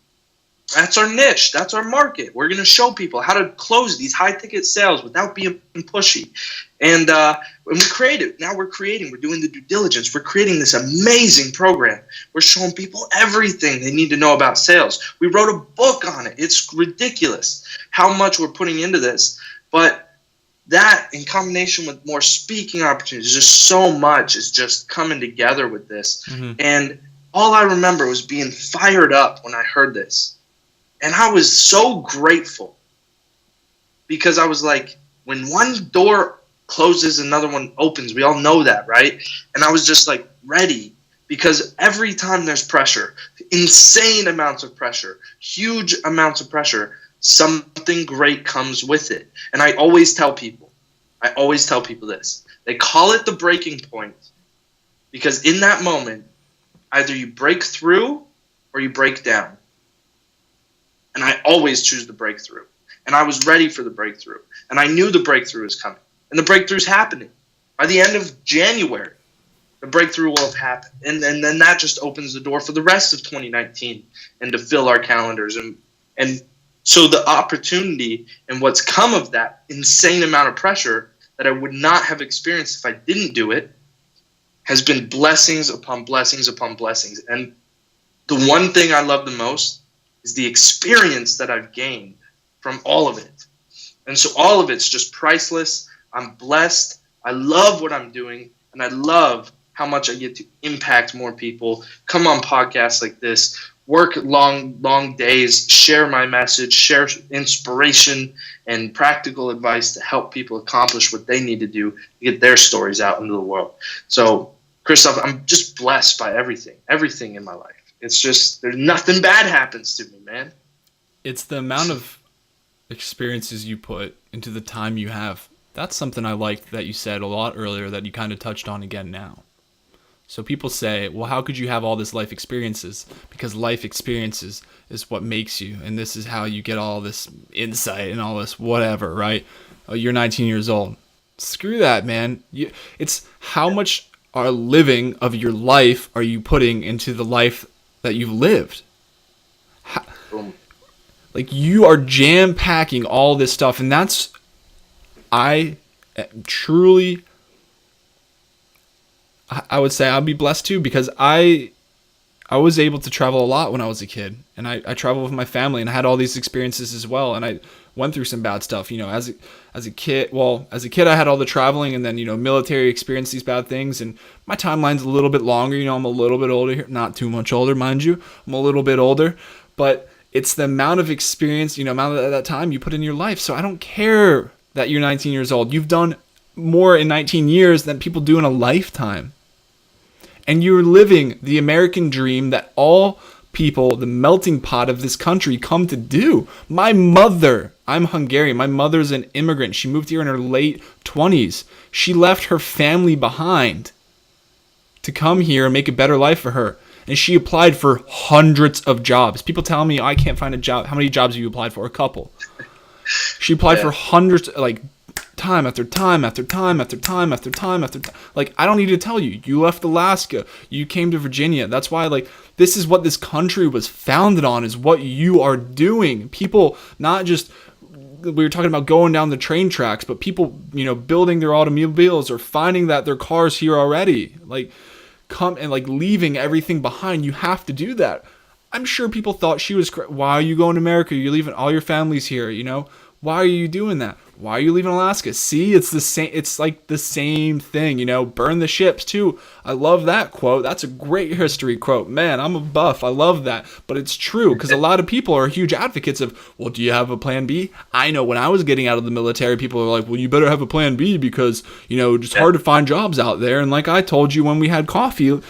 That's our niche. That's our market. We're going to show people how to close these high-ticket sales without being pushy. And when we create it, now we're doing the due diligence. We're creating this amazing program. We're showing people everything they need to know about sales. We wrote a book on it. It's ridiculous how much we're putting into this. But that, in combination with more speaking opportunities, just so much is just coming together with this. Mm-hmm. And all I remember was being fired up when I heard this. And I was so grateful because I was like, when one door closes, another one opens. We all know that, right? And I was just like ready because every time there's pressure, insane amounts of pressure, huge amounts of pressure, something great comes with it. And I always tell people this. They call it the breaking point because in that moment, either you break through or you break down. And I always choose the breakthrough. And I was ready for the breakthrough. And I knew the breakthrough was coming. And the breakthrough's happening. By the end of January, the breakthrough will have happened. And then that just opens the door for the rest of 2019 and to fill our calendars. And so the opportunity and what's come of that insane amount of pressure that I would not have experienced if I didn't do it has been blessings upon blessings upon blessings. And the one thing I love the most is the experience that I've gained from all of it. And so all of it's just priceless. I'm blessed. I love what I'm doing. And I love how much I get to impact more people, come on podcasts like this, work long days, share my message, share inspiration and practical advice to help people accomplish what they need to do to get their stories out into the world. So, Kristof, I'm just blessed by everything in my life. It's just, there's nothing bad happens to me, man. It's the amount of experiences you put into the time you have. That's something I liked that you said a lot earlier that you kind of touched on again now. So people say, well, how could you have all this life experiences? Because life experiences is what makes you. And this is how you get all this insight and all this whatever, right? Oh, you're 19 years old. Screw that, man. It's how much living of your life are you putting into the life that you've lived. Like you are jam-packing all this stuff, and that's I would say I'd be blessed too because I was able to travel a lot when I was a kid, and I traveled with my family, and I had all these experiences as well, and I went through some bad stuff, as a kid. Well, as a kid, I had all the traveling, and then military experience these bad things, and my timeline's a little bit longer. I'm a little bit older here, not too much older, mind you. I'm a little bit older, but it's the amount of experience, amount of that time you put in your life. So I don't care that you're 19 years old. You've done more in 19 years than people do in a lifetime. And you're living the American dream that all people, the melting pot of this country, come to do. My mother, I'm Hungarian. My mother's an immigrant. She moved here in her late 20s. She left her family behind to come here and make a better life for her. And she applied for hundreds of jobs. People tell me, I can't find a job. How many jobs have you applied for? A couple. She applied for hundreds, like time after time after time after time after time after time. Like, I don't need to tell you. You left Alaska. You came to Virginia. That's why, like, this is what this country was founded on, is what you are doing. People, not just, we were talking about going down the train tracks, but people, you know, building their automobiles or finding that their car's here already. Like, come and, like, leaving everything behind. You have to do that. I'm sure people thought she was, why are you going to America? You're leaving all your families here, you know? Why are you doing that? Why are you leaving Alaska? See, it's the same. It's like the same thing, you know. Burn the ships too. I love that quote. That's a great history quote. Man, I'm a buff. I love that. But it's true, because a lot of people are huge advocates of, well, do you have a plan B? I know when I was getting out of the military, people are like, well, you better have a plan B because, you know, it's hard to find jobs out there. And like I told you when we had coffee,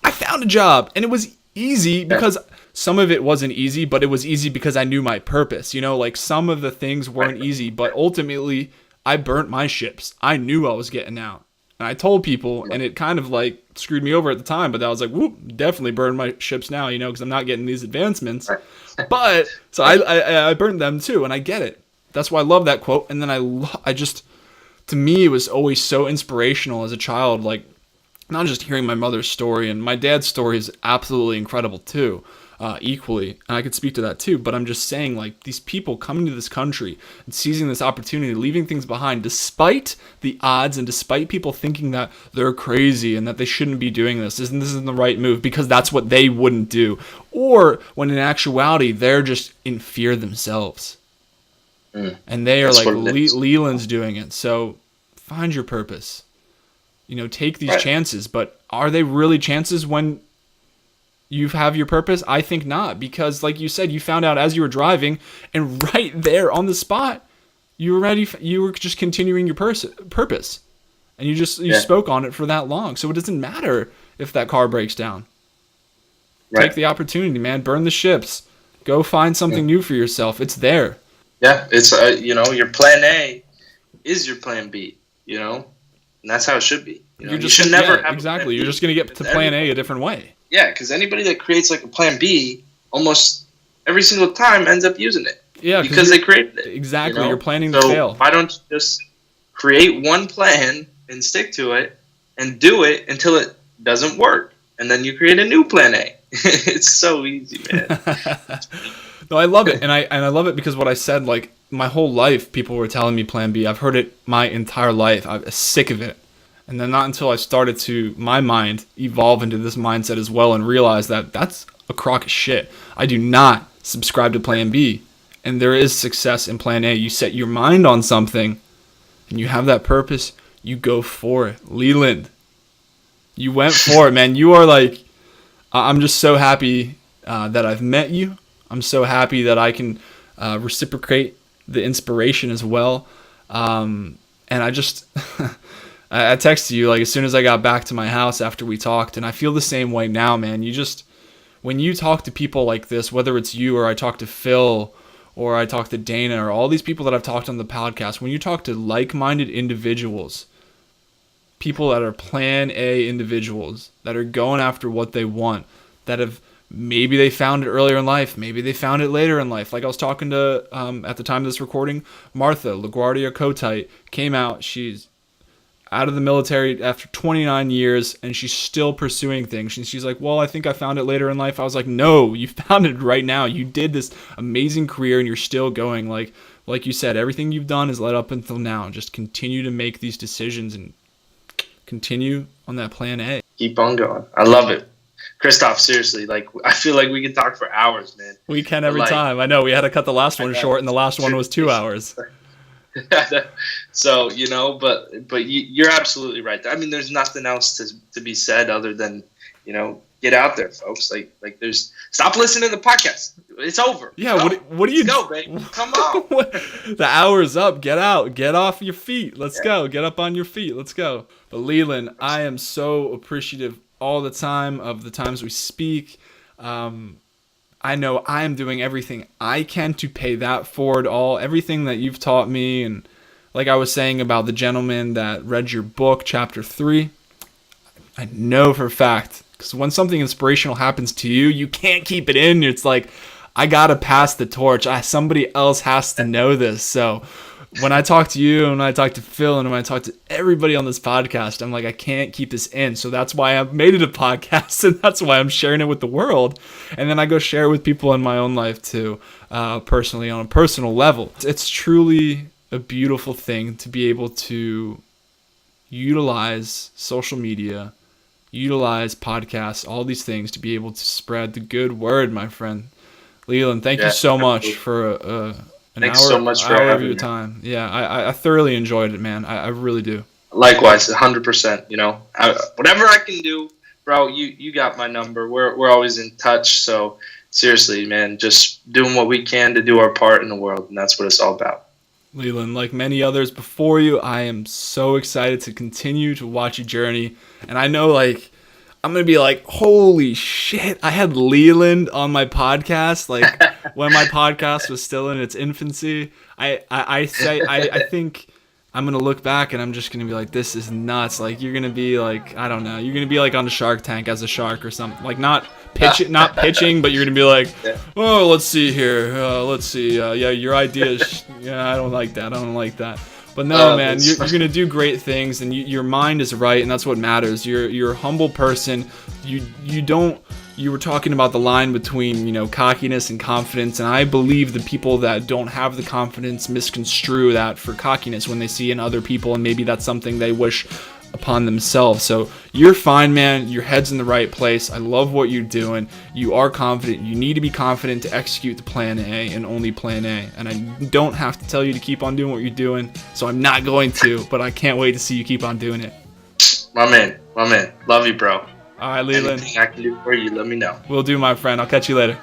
I found a job, and it was easy because some of it wasn't easy, but it was easy because I knew my purpose. You know, like some of the things weren't easy, but ultimately I burnt my ships. I knew I was getting out. And I told people, and it kind of like screwed me over at the time, but I was like, whoop, definitely burn my ships now, you know, because I'm not getting these advancements. But so I burned them too, and I get it. That's why I love that quote. And then I just, to me, it was always so inspirational as a child, like not just hearing my mother's story, and my dad's story is absolutely incredible too. Equally, and I could speak to that too, but I'm just saying, like, these people coming to this country and seizing this opportunity, leaving things behind despite the odds and despite people thinking that they're crazy and that they shouldn't be doing this isn't the right move because that's what they wouldn't do, or when in actuality they're just in fear themselves and they are like Leland's doing it. So find your purpose, you know, take these chances, but are they really chances when you have your purpose? I think not, because like you said, you found out as you were driving, and right there on the spot, you were ready. You were just continuing your purpose, and you spoke on it for that long. So it doesn't matter if that car breaks down. Take the opportunity, man. Burn the ships. Go find something new for yourself. It's there. Yeah, it's you know, your plan A is your plan B. You know, and that's how it should be. You know, you should never have exactly. You're just gonna get to plan A a different way. Yeah, because anybody that creates like a plan B, almost every single time ends up using it. Yeah, because they created it. Exactly, you know? You're planning to fail. Why don't you just create one plan and stick to it and do it until it doesn't work, and then you create a new plan A. It's so easy, man. No, I love it, and I love it because what I said, like my whole life, people were telling me plan B. I've heard it my entire life. I'm sick of it. And then not until I started to, my mind, evolve into this mindset as well and realize that that's a crock of shit. I do not subscribe to plan B. And there is success in plan A. You set your mind on something and you have that purpose, you go for it. Leland, you went for it, man. You are like, I'm just so happy that I've met you. I'm so happy that I can reciprocate the inspiration as well. And I just... I texted you like as soon as I got back to my house after we talked, and I feel the same way now, man. You just, when you talk to people like this, whether it's you or I talk to Phil or I talk to Dana or all these people that I've talked on the podcast, when you talk to like-minded individuals, people that are plan A individuals, that are going after what they want, that have, maybe they found it earlier in life, maybe they found it later in life. Like I was talking to, at the time of this recording, Martha LaGuardia Kotite came out, she's out of the military after 29 years, and she's still pursuing things. And she's like, well, I think I found it later in life. I was like, no, you found it right now. You did this amazing career, and you're still going. Like you said, everything you've done is led up until now. Just continue to make these decisions and continue on that plan A. Keep on going. I love it. Kristof, seriously, like I feel like we can talk for hours, man. We can every time. I know. We had to cut the last one short, and the last one was 2 hours. So, you know, but you're absolutely right. I mean, there's nothing else to be said other than, you know, get out there, folks. Like there's, stop listening to the podcast. It's over. Yeah. What do you go, baby? Come on. The hour's up. Get out. Get off your feet. Let's go. Get up on your feet. Let's go. But Leland, I am so appreciative all the time of the times we speak. I know I am doing everything I can to pay that forward, everything that you've taught me. And like I was saying about the gentleman that read your book, chapter 3, I know for a fact, because when something inspirational happens to you, you can't keep it in. It's like, I gotta pass the torch. Somebody else has to know this. So when I talk to you and when I talk to Phil and when I talk to everybody on this podcast, I'm like, I can't keep this in. So that's why I've made it a podcast, and that's why I'm sharing it with the world. And then I go share it with people in my own life too, personally, on a personal level. It's truly a beautiful thing to be able to utilize social media, utilize podcasts, all these things to be able to spread the good word, my friend. Leland, thank you so much for an Thanks hour, so much for hour of having your me. time. Yeah, I thoroughly enjoyed it, man. I really do. Likewise, 100%. You know, whatever I can do, bro. You got my number. We're always in touch. So seriously, man, just doing what we can to do our part in the world, and that's what it's all about. Leland, like many others before you, I am so excited to continue to watch your journey. And I know, like, I'm going to be like, holy shit, I had Leland on my podcast, like, when my podcast was still in its infancy. I think I'm going to look back and I'm just going to be like, this is nuts. Like, you're going to be like, I don't know, you're going to be like on the Shark Tank as a shark or something. Like, not pitching, but you're going to be like, oh, let's see here. Let's see. Yeah, your ideas, yeah, I don't like that. But no, man, you're going to do great things, and your mind is right, and that's what matters. You're a humble person. You were talking about the line between, you know, cockiness and confidence, and I believe the people that don't have the confidence misconstrue that for cockiness when they see in other people, and maybe that's something they wish upon themselves. So you're fine, man. Your head's in the right place. I love what you're doing. You are confident. You need to be confident to execute the plan A and only plan A. And I don't have to tell you to keep on doing what you're doing, so I'm not going to, but I can't wait to see you keep on doing it. My man. Love you, bro. All right, Leland. Anything I can do for you, let me know. Will do, my friend. I'll catch you later.